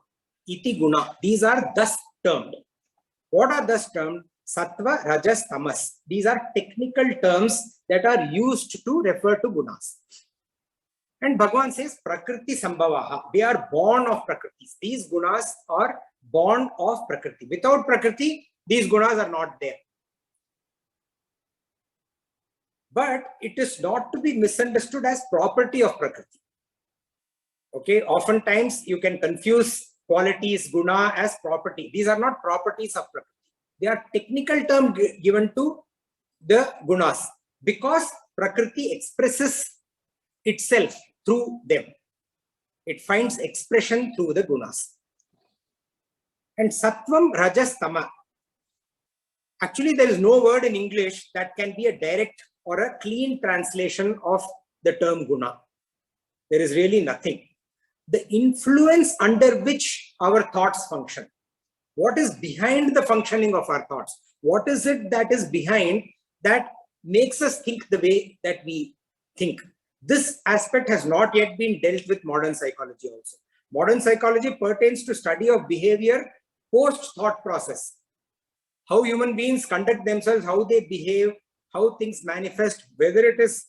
Iti guna. These are thus termed. What are thus termed? Sattva, rajas, tamas. These are technical terms that are used to refer to gunas. And Bhagavan says, Prakriti sambhavaha. They are born of Prakriti. These gunas are born of Prakriti. Without Prakriti, these gunas are not there. But it is not to be misunderstood as property of Prakriti. Okay, oftentimes you can confuse qualities, guna, as property. These are not properties of Prakriti. They are technical term given to the gunas because Prakriti expresses itself through them. It finds expression through the gunas. And sattvam, rajas, tama. Actually, there is no word in English that can be a direct or a clean translation of the term guna. There is really nothing. The influence under which our thoughts function. What is behind the functioning of our thoughts? What is it that is behind that makes us think the way that we think? This aspect has not yet been dealt with modern psychology also. Modern psychology pertains to study of behavior post-thought process. How human beings conduct themselves, how they behave, how things manifest, whether it is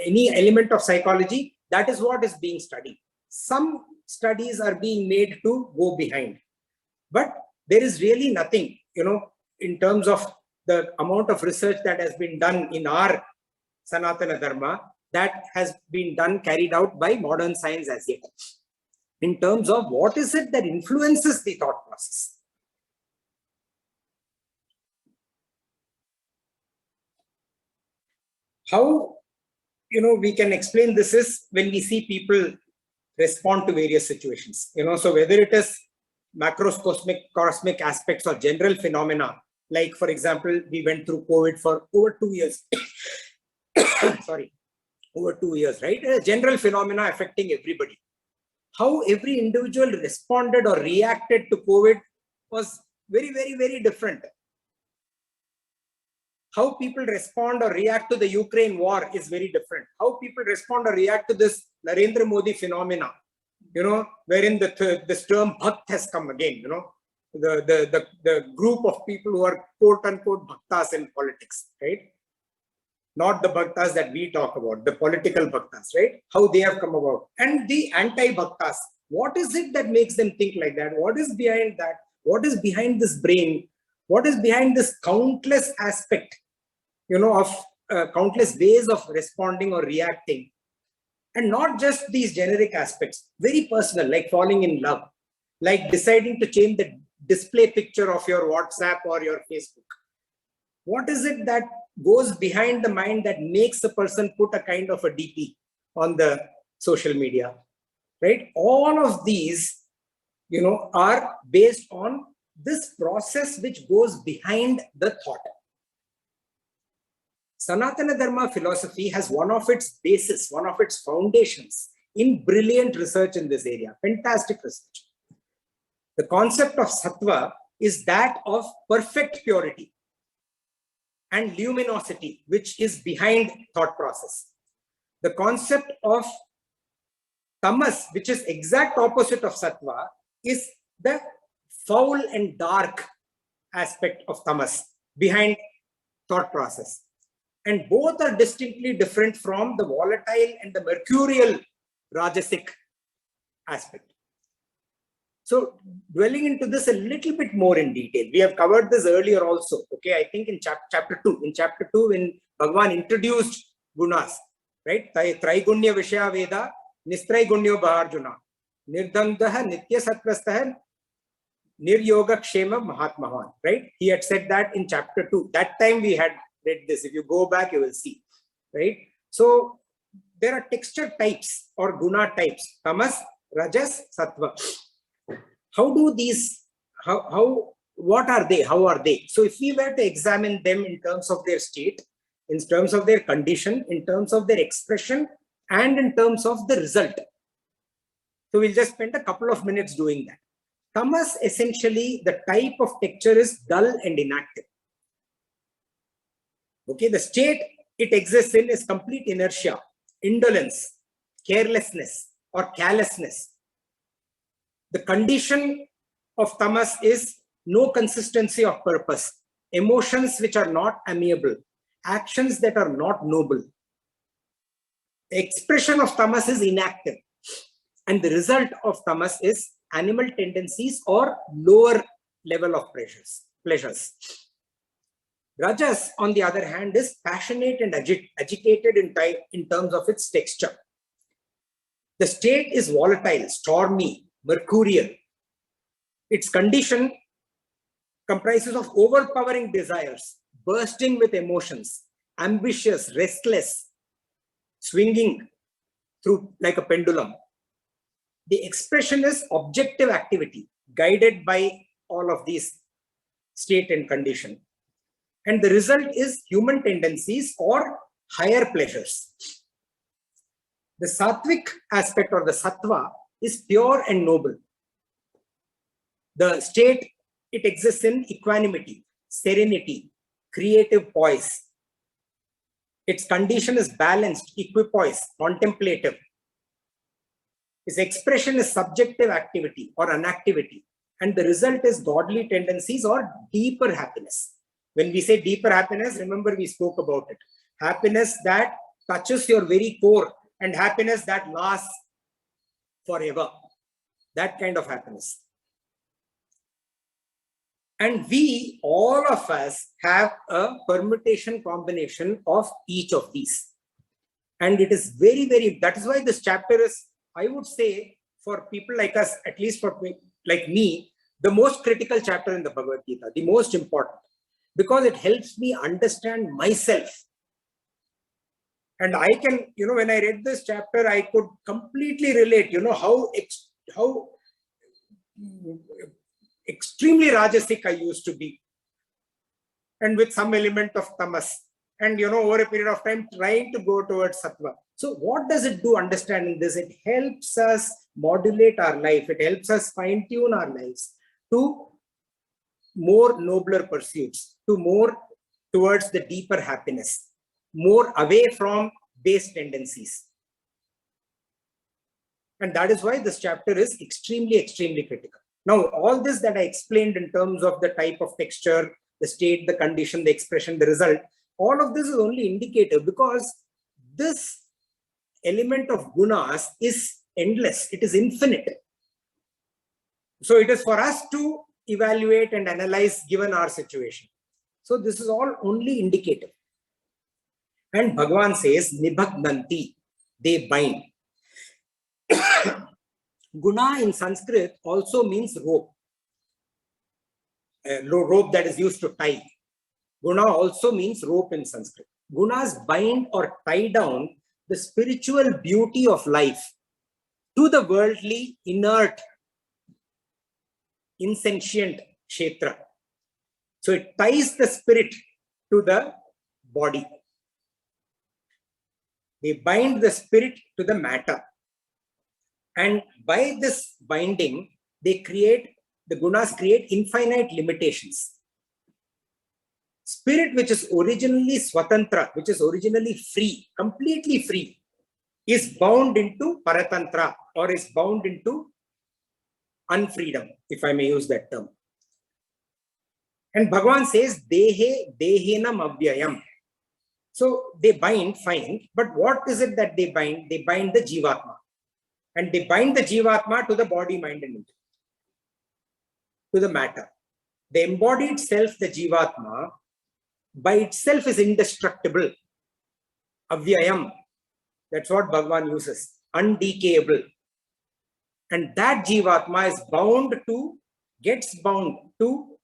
any element of psychology, that is what is being studied. Some studies are being made to go behind. But there is really nothing, in terms of the amount of research that has been done in our Sanatana Dharma that has been done, carried out by modern science as yet. In terms of what is it that influences the thought process. How we can explain this is when we see people respond to various situations. So whether it is macroscopic, cosmic aspects or general phenomena, like for example, we went through COVID for over 2 years. Sorry, over 2 years, right? General phenomena affecting everybody. How every individual responded or reacted to COVID was very, very, very different. How people respond or react to the Ukraine war is very different. How people respond or react to this Narendra Modi phenomena, wherein this term bhakt has come again, the group of people who are quote unquote bhaktas in politics, right? Not the bhaktas that we talk about, the political bhaktas, right? How they have come about. And the anti-bhaktas, what is it that makes them think like that? What is behind that? What is behind this brain? What is behind this countless aspect, of countless ways of responding or reacting? And not just these generic aspects, very personal, like falling in love, like deciding to change the display picture of your WhatsApp or your Facebook? What is it that goes behind the mind that makes a person put a kind of a DP on the social media, right? All of these, are based on this process which goes behind the thought. Sanatana Dharma philosophy has one of its bases, one of its foundations in brilliant research in this area, fantastic research. The concept of sattva is that of perfect purity and luminosity, which is behind thought process. The concept of tamas, which is exact opposite of sattva, is the foul and dark aspect of tamas behind thought process. And both are distinctly different from the volatile and the mercurial rajasic aspect. So dwelling into this a little bit more in detail, we have covered this earlier also. Okay, I think in chapter 2. In chapter 2, when Bhagavan introduced Gunas, right? Traigunya Vishya Veda, Nistraigunyo Arjuna, Nirdhandaha Nitya Satvastah, Niryoga Kshema Mahatmahan, right? He had said that in chapter 2. That time we had read this. If you go back, you will see, right? So there are texture types or guna types, tamas, rajas, sattva. How do these, what are they? How are they? So if we were to examine them in terms of their state, in terms of their condition, in terms of their expression, and in terms of the result. So we'll just spend a couple of minutes doing that. Tamas, essentially, the type of texture is dull and inactive. Okay, the state it exists in is complete inertia, indolence, carelessness, or callousness. The condition of tamas is no consistency of purpose, emotions which are not amiable, actions that are not noble. The expression of tamas is inactive, and the result of tamas is animal tendencies or lower level of pleasures. Rajas, on the other hand, is passionate and agitated in terms of its texture. The state is volatile, stormy, mercurial. Its condition comprises of overpowering desires, bursting with emotions, ambitious, restless, swinging through like a pendulum. The expression is objective activity, guided by all of these state and condition. And the result is human tendencies or higher pleasures. The sattvic aspect or the sattva is pure and noble. The state, it exists in equanimity, serenity, creative poise. Its condition is balanced, equipoise, contemplative. Its expression is subjective activity or inactivity. And the result is godly tendencies or deeper happiness. When we say deeper happiness, remember we spoke about it. Happiness that touches your very core and happiness that lasts forever. That kind of happiness. And we, all of us, have a permutation combination of each of these. And it is very, very, that is why this chapter is, I would say, for people like us, at least for like me, the most critical chapter in the Bhagavad Gita, the most important. Because it helps me understand myself. And I can, when I read this chapter, I could completely relate, how extremely rajasic I used to be. And with some element of tamas. And, over a period of time, trying to go towards sattva. So what does it do understanding this? It helps us modulate our life. It helps us fine-tune our lives to more nobler pursuits, to more towards the deeper happiness, more away from base tendencies. And that is why this chapter is extremely, extremely critical. Now, all this that I explained in terms of the type of texture, the state, the condition, the expression, the result, all of this is only indicative because this element of gunas is endless. It is infinite. So it is for us to evaluate and analyze given our situation. So this is all only indicative. And Bhagavan says, Nibhagnanti, they bind. Guna in Sanskrit also means rope. rope that is used to tie. Guna also means rope in Sanskrit. Gunas bind or tie down the spiritual beauty of life to the worldly, inert, insentient kshetra. So it ties the spirit to the body. They bind the spirit to the matter. And by this binding, the Gunas create infinite limitations. Spirit, which is originally swatantra, which is originally free, completely free, is bound into paratantra, or is bound into unfreedom, if I may use that term. And Bhagavan says, Dehe Dehenam Avyayam. So they bind, fine, but what is it that they bind? They bind the Jivatma. And they bind the Jivatma to the body, mind, and intellect, to the matter. The embodied self, the Jivatma, by itself is indestructible. Avyayam. That's what Bhagavan uses. Undecayable. And that Jivatma is bound to, gets bound to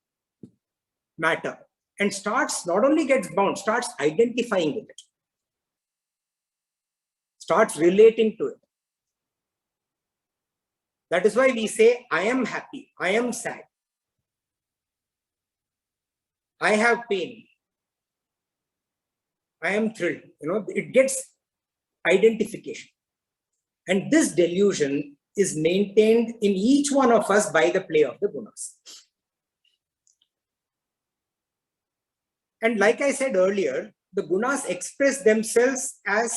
matter. And starts, not only gets bound, starts identifying with it. Starts relating to it. That is why we say, I am happy, I am sad, I have pain, I am thrilled. You know, it gets identification. And this delusion is maintained in each one of us by the play of the Gunas. And like I said earlier, the Gunas express themselves as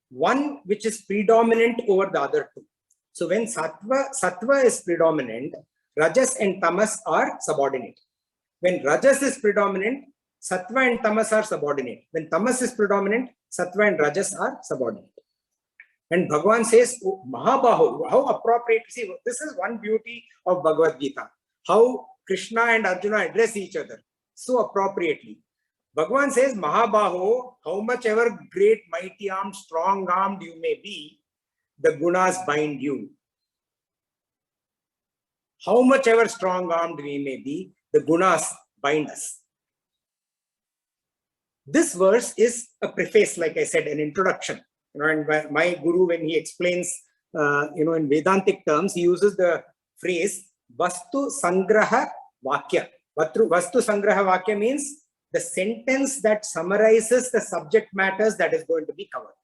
one which is predominant over the other two. So when sattva is predominant, rajas and tamas are subordinate. When rajas is predominant, sattva and tamas are subordinate. When tamas is predominant, sattva and rajas are subordinate. And Bhagavan says, oh, Mahabaho, how appropriate. See, this is one beauty of Bhagavad Gita. How Krishna and Arjuna address each other so appropriately. Bhagavan says, Mahabaho, how much ever great, mighty armed, strong armed you may be, the Gunas bind you. How much ever strong armed we may be, the Gunas bind us. This verse is a preface, like I said, an introduction. You know, and my guru, when he explains, in Vedantic terms, he uses the phrase Vastu Sangraha Vakya. Vastu Sangraha Vakya means the sentence that summarizes the subject matters that is going to be covered.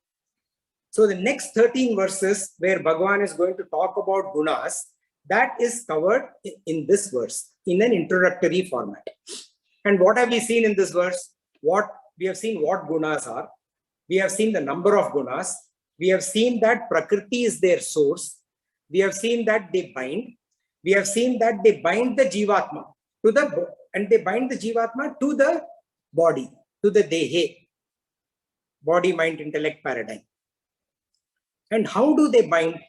So the next 13 verses where Bhagavan is going to talk about Gunas, that is covered in this verse in an introductory format. And what have we seen in this verse? We have seen what Gunas are. We have seen the number of Gunas. We have seen that Prakrti is their source. We have seen that they bind. We have seen that they bind the Jivatma to the, and they bind the Jivatma to the body, to the Dehe, body, mind, intellect paradigm. And how do they bind?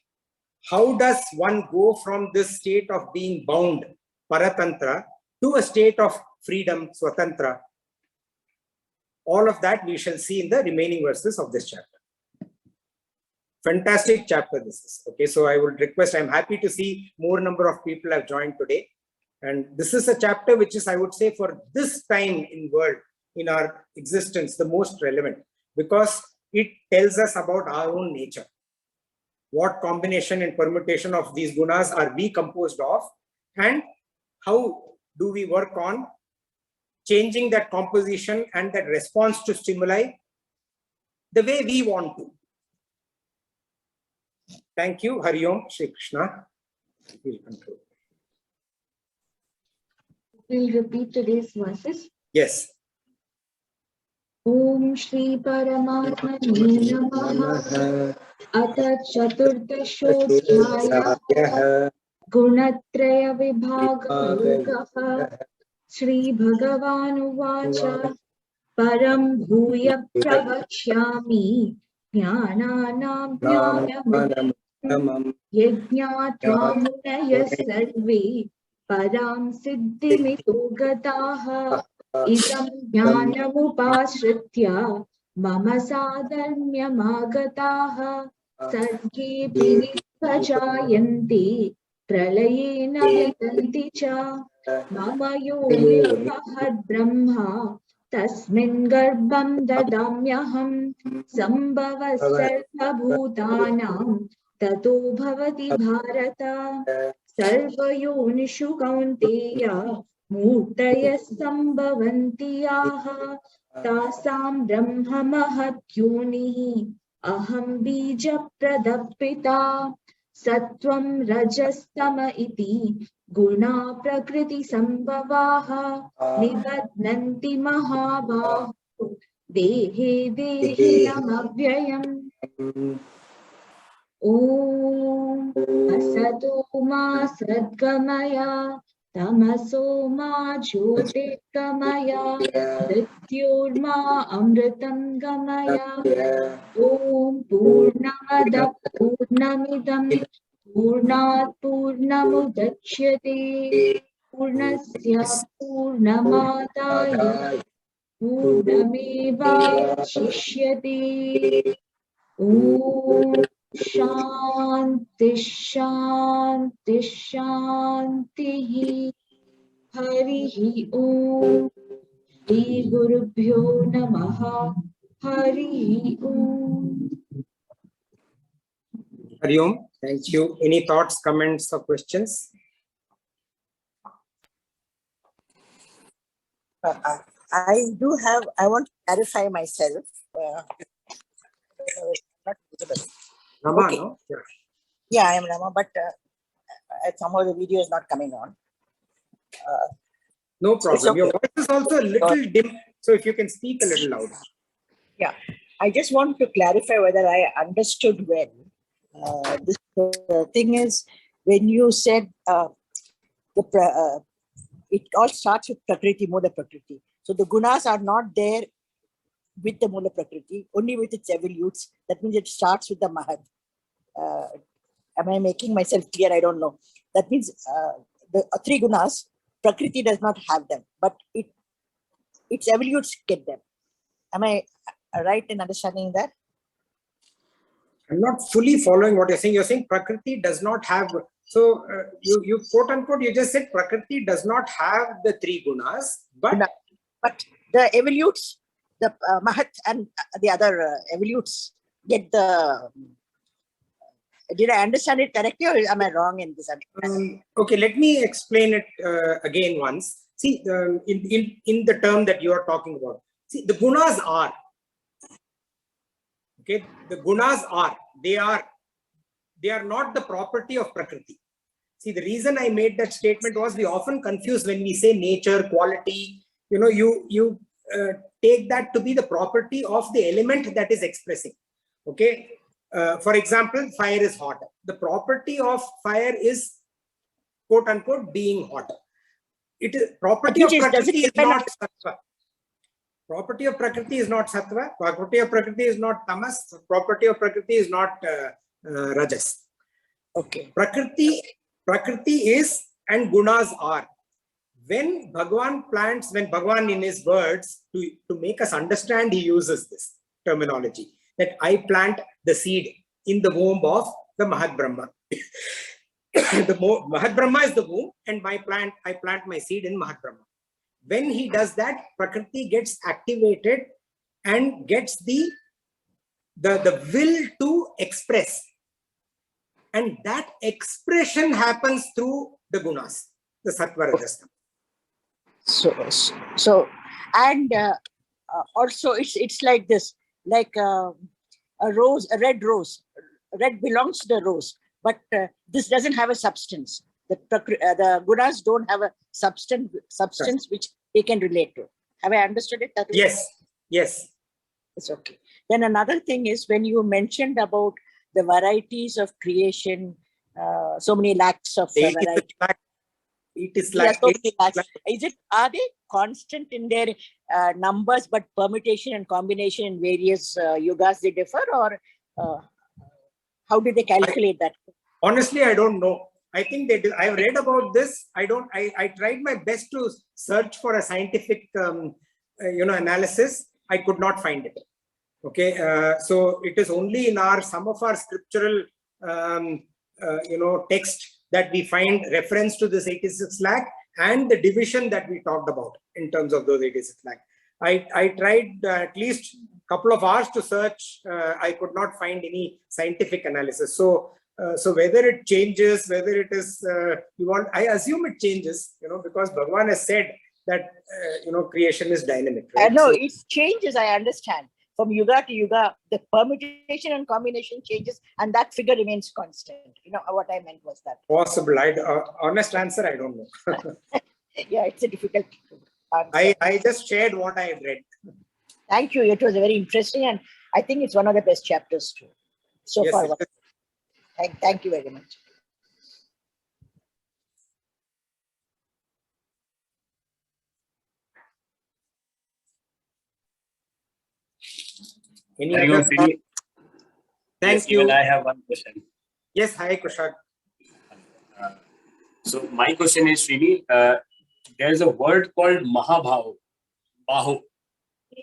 How does one go from this state of being bound, paratantra, to a state of freedom, swatantra? All of that we shall see in the remaining verses of this chapter. Fantastic chapter this is. Okay, so I would request, I'm happy to see more number of people have joined today. And this is a chapter which is, I would say, for this time in world, in our existence, the most relevant, because it tells us about our own nature. What combination and permutation of these gunas are we composed of, and how do we work on changing that composition and that response to stimuli the way we want to. Thank you. Hari Om, Shri Krishna. We'll conclude. We'll repeat today's verses. Yes. Om Shri Paramatmane Namaha. Ata Chaturtashodhyayah. Gunatraya Vibhaga Yogaha. Shri Bhagavan Uvacha. Param Bhuya Pravachyami. Jnananam Jnanam Yajñātvā Munaya Sarve Param Siddhimito Gataha Idam Jnanamupāsritya Mama Sadharmyamāgataha Sarge Vinipajāyanti Pralayena Vitanti Cha. मम योनिर्महद् ब्रह्मा तस्मिन् गर्भं ददाम्यहं सम्भवः सर्वभूतानां ततो भवति भारत सर्वयोनिषु कौन्तेय मूर्तयः सम्भवन्ति याः तासां ब्रह्म महद्योनिः अहं बीजप्रदपिता सत्वं रजस्तम इति गुणा प्रकृति संभवाः निबध्नन्ति महाबाहो देहे देहिनमव्ययम् ॐ असतो मा सद्गमय तमसो मा ज्योतिर्गमय मृत्योर्मा अमृतं गमय ॐ पूर्णमदः पूर्णमिदं पूर्णात् पूर्णमुदच्यते पूर्णस्य पूर्णमादाय पूर्णमेवावशिष्यते ॐ शान्ति शान्ति शान्तिः हरिः ॐ श्री गुरुभ्यो नमः हरिः ॐ Hari Om. Thank you. Any thoughts, comments, or questions? I want to clarify myself. Not visible. Rama, Okay. no? Yeah, I am Rama, but somehow the video is not coming on. No problem. okay. Your voice is also a little dim, so if you can speak a little louder. Yeah, I just want to clarify whether I understood well. This thing is, when you said it all starts with Prakriti, Mula Prakriti. So the Gunas are not there with the Mula Prakriti, only with its evolutes. That means it starts with the Mahat. Am I making myself clear? I don't know. That means the three Gunas, Prakriti does not have them, but its evolutes get them. Am I right in understanding that? I'm not fully following what you're saying. You're saying Prakriti does not have. So you quote unquote, you just said Prakriti does not have the three gunas, but the evolutes, the Mahat and the other evolutes get the. Did I understand it correctly, or am I wrong in this? Okay, let me explain it again once. See, in the term that you are talking about, see, the gunas are. Okay, the gunas are. They are not the property of Prakriti. See, the reason I made that statement was we often confuse when we say nature, quality. You know, you take that to be the property of the element that is expressing. Okay. For example, fire is hot. The property of fire is quote unquote being hot. It is property of Prakriti is not sattva. Property of Prakriti is not sattva. Property of Prakriti is not tamas. Property of Prakriti is not rajas. Okay. Prakriti is and gunas are. When Bhagavan in his words to make us understand, he uses this terminology that I plant the seed in the womb of the Mahat Brahma. The Mahat Brahma is the womb, and I plant my seed in Mahat Brahma. When he does that, Prakriti gets activated and gets the will to express. And that expression happens through the gunas, the sattva rajastha. So and also it's like this, like a red rose. Red belongs to the rose, but this doesn't have a substance. The gunas don't have a substance which they can relate to. Have I understood it? Yes. It's okay. Then another thing is, when you mentioned about the varieties of creation, so many lakhs of varieties. It is like, are they constant in their numbers, but permutation and combination in various yugas they differ, or how do they calculate that? Honestly, I don't know. I think they do. I've read about this. I tried my best to search for a scientific analysis. I could not find it. Okay, so it is only in some of our scriptural text that we find reference to this 86 lakh, and the division that we talked about in terms of those 86 lakh. I tried at least a couple of hours to search. I could not find any scientific analysis. So whether it changes, whether it is, I assume it changes, because Bhagavan has said that, creation is dynamic. Right? No, So, it changes, I understand. From yuga to yuga, the permutation and combination changes, and that figure remains constant. What I meant was that. possible. Honest answer, I don't know. Yeah, it's a difficult answer. I just shared what I have read. Thank you. It was very interesting, and I think it's one of the best chapters too. So Yes, far. it is. Thank you very much. Any Very other good, thought? Srini. Thank Yes, you. even I have one question. Yes, hi, Kushal. So my question is, Srini, there's a word called Baho,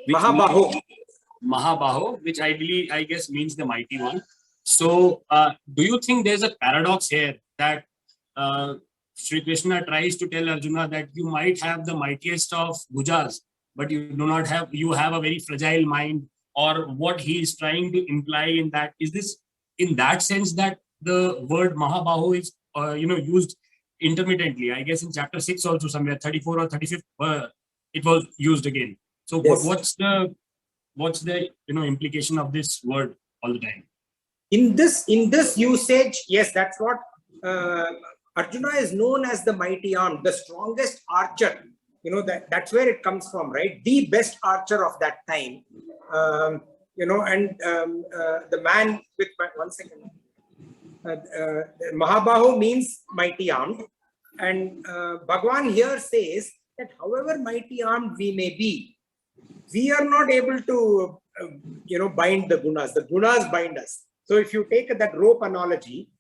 which Mahabaho. means- Mahabaho, which I guess means the mighty one. So do you think there's a paradox here that Sri Krishna tries to tell Arjuna that you might have the mightiest of bhujas, but you have a very fragile mind, or what he is trying to imply in that? Is this in that sense that the word Mahabaho is used intermittently? I guess in chapter 6 also, somewhere 34 or 35 it was used again. So Yes. what's the implication of this word all the time? In this usage, yes, that's what Arjuna is known as the mighty arm, the strongest archer. That's where it comes from, right? The best archer of that time. The man with, one second. Mahabaho means mighty armed, and Bhagavan here says that however mighty armed we may be, we are not able to bind the gunas. The gunas bind us. So if you take that rope analogy,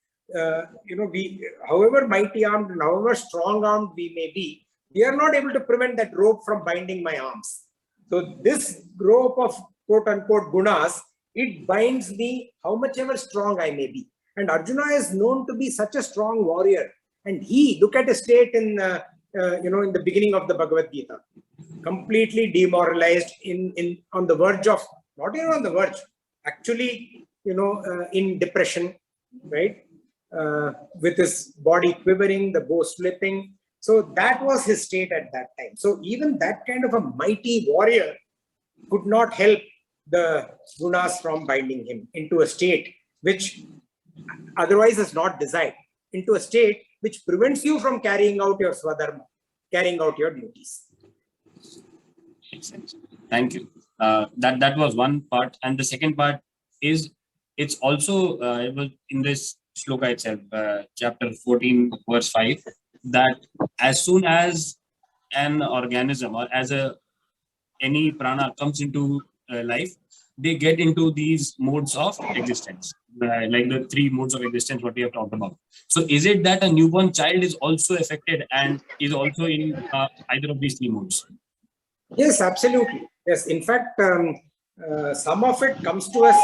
we, however mighty armed and however strong armed we may be, we are not able to prevent that rope from binding my arms. So this rope of quote unquote gunas, it binds me how much ever strong I may be. And Arjuna is known to be such a strong warrior. And look at his state in the beginning of the Bhagavad Gita, completely demoralized, on the verge of, not even on the verge, actually, in depression, right? With his body quivering, the bow slipping. So that was his state at that time. So even that kind of a mighty warrior could not help the gunas from binding him into a state which otherwise is not desired, into a state which prevents you from carrying out your swadharma, carrying out your duties. Makes sense. Thank you. That was one part, and the second part is it's also it was in this shloka itself, chapter 14, verse 5, that as soon as an organism or as any prana comes into life, they get into these modes of existence, like the 3 modes of existence what we have talked about. So is it that a newborn child is also affected and is also in either of these 3 modes? Yes, absolutely. Yes, in fact, some of it comes to us,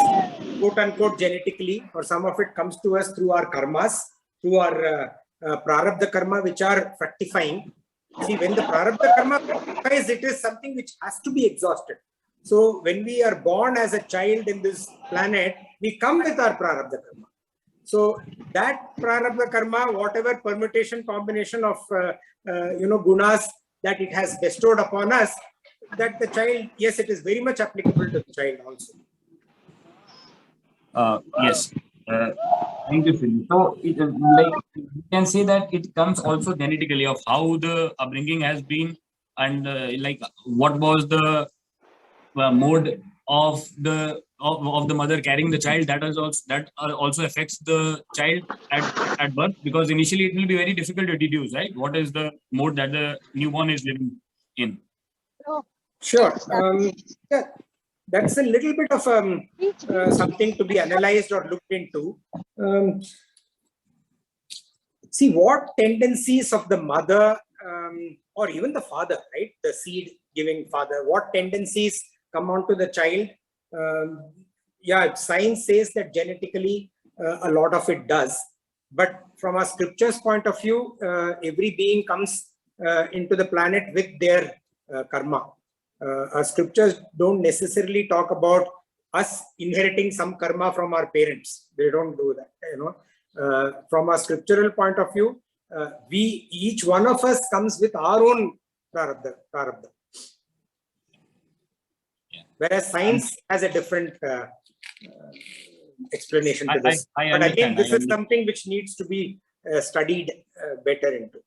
quote unquote, genetically, or some of it comes to us through our karmas, through our prarabdha karma, which are fructifying. See, when the prarabdha karma fructifies, it is something which has to be exhausted. So when we are born as a child in this planet, we come with our prarabdha karma. So that prarabdha karma, whatever permutation combination of gunas that it has bestowed upon us, that the child, yes, it is very much applicable to the child also. Yes. Thank you, Phil. So, we can say that it comes also genetically of how the upbringing has been, and what was the mode of the mother carrying the child. That also affects the child at birth, because initially it will be very difficult to deduce, right? What is the mode that the newborn is living in? Sure. Yeah, that's a little bit of something to be analyzed or looked into. See what tendencies of the mother or even the father, right? The seed giving father, what tendencies come onto the child. Yeah, science says that genetically a lot of it does. But from a scripture's point of view, every being comes into the planet with their karma. Our scriptures don't necessarily talk about us inheriting some karma from our parents. They don't do that. From a scriptural point of view, each one of us comes with our own prarabdha. Whereas science has a different explanation to this. But again, this is something which needs to be studied better into.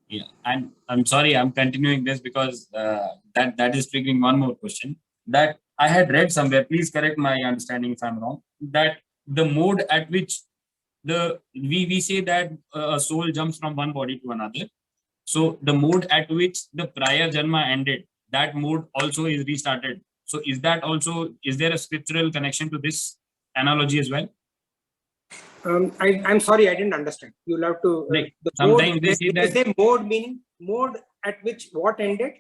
Yeah, and I'm sorry, I'm continuing this because that is triggering one more question that I had read somewhere. Please correct my understanding if I'm wrong. That the mode at which we say that a soul jumps from one body to another. So the mode at which the prior janma ended, that mode also is restarted. So is there a scriptural connection to this analogy as well? I'm sorry, I didn't understand. You'll have to. Sometimes they say that. Say mode meaning mode at which what ended?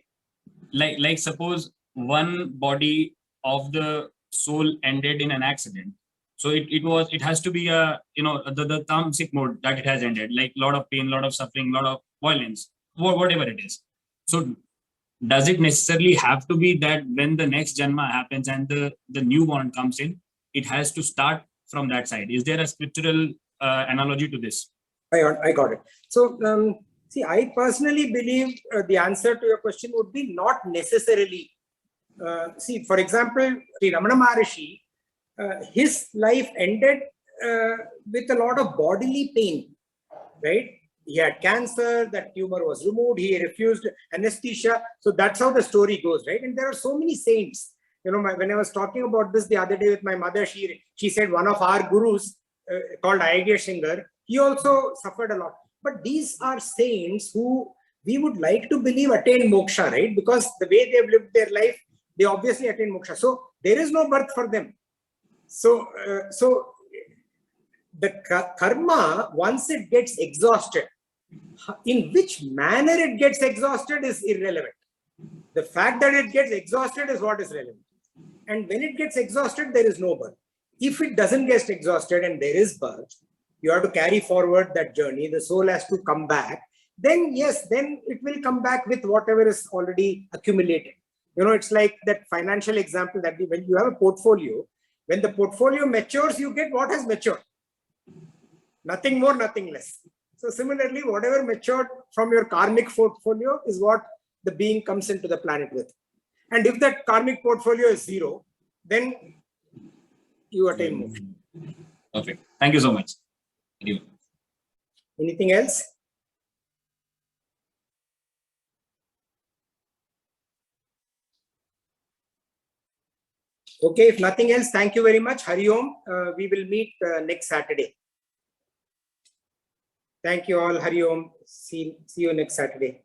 Like suppose one body of the soul ended in an accident. So it has to be the tamasic mode that it has ended, like a lot of pain, lot of suffering, lot of violence, whatever it is. So does it necessarily have to be that when the next janma happens and the newborn comes in, it has to start from that side? Is there a scriptural analogy to this? I got it. So see, I personally believe the answer to your question would be not necessarily. See, for example, Sri Ramana Maharishi, his life ended with a lot of bodily pain, right? He had cancer, that tumor was removed, he refused anesthesia. So that's how the story goes, right? And there are so many saints. When I was talking about this the other day with my mother, she said one of our gurus called Ayagya Shingar, he also suffered a lot. But these are saints who we would like to believe attain moksha, right? Because the way they've lived their life, they obviously attain moksha. So there is no birth for them. So the karma, once it gets exhausted, in which manner it gets exhausted is irrelevant. The fact that it gets exhausted is what is relevant. And when it gets exhausted, there is no birth. If it doesn't get exhausted and there is birth, you have to carry forward that journey. The soul has to come back. Then yes, then it will come back with whatever is already accumulated. It's like that financial example that when you have a portfolio, when the portfolio matures, you get what has matured. Nothing more, nothing less. So similarly, whatever matured from your karmic portfolio is what the being comes into the planet with. And if that karmic portfolio is zero, then you attain moksha. Perfect. Thank you so much. Anything else? Okay, if nothing else, thank you very much. Hari Om. We will meet next Saturday. Thank you all. Hari Om. See you next Saturday.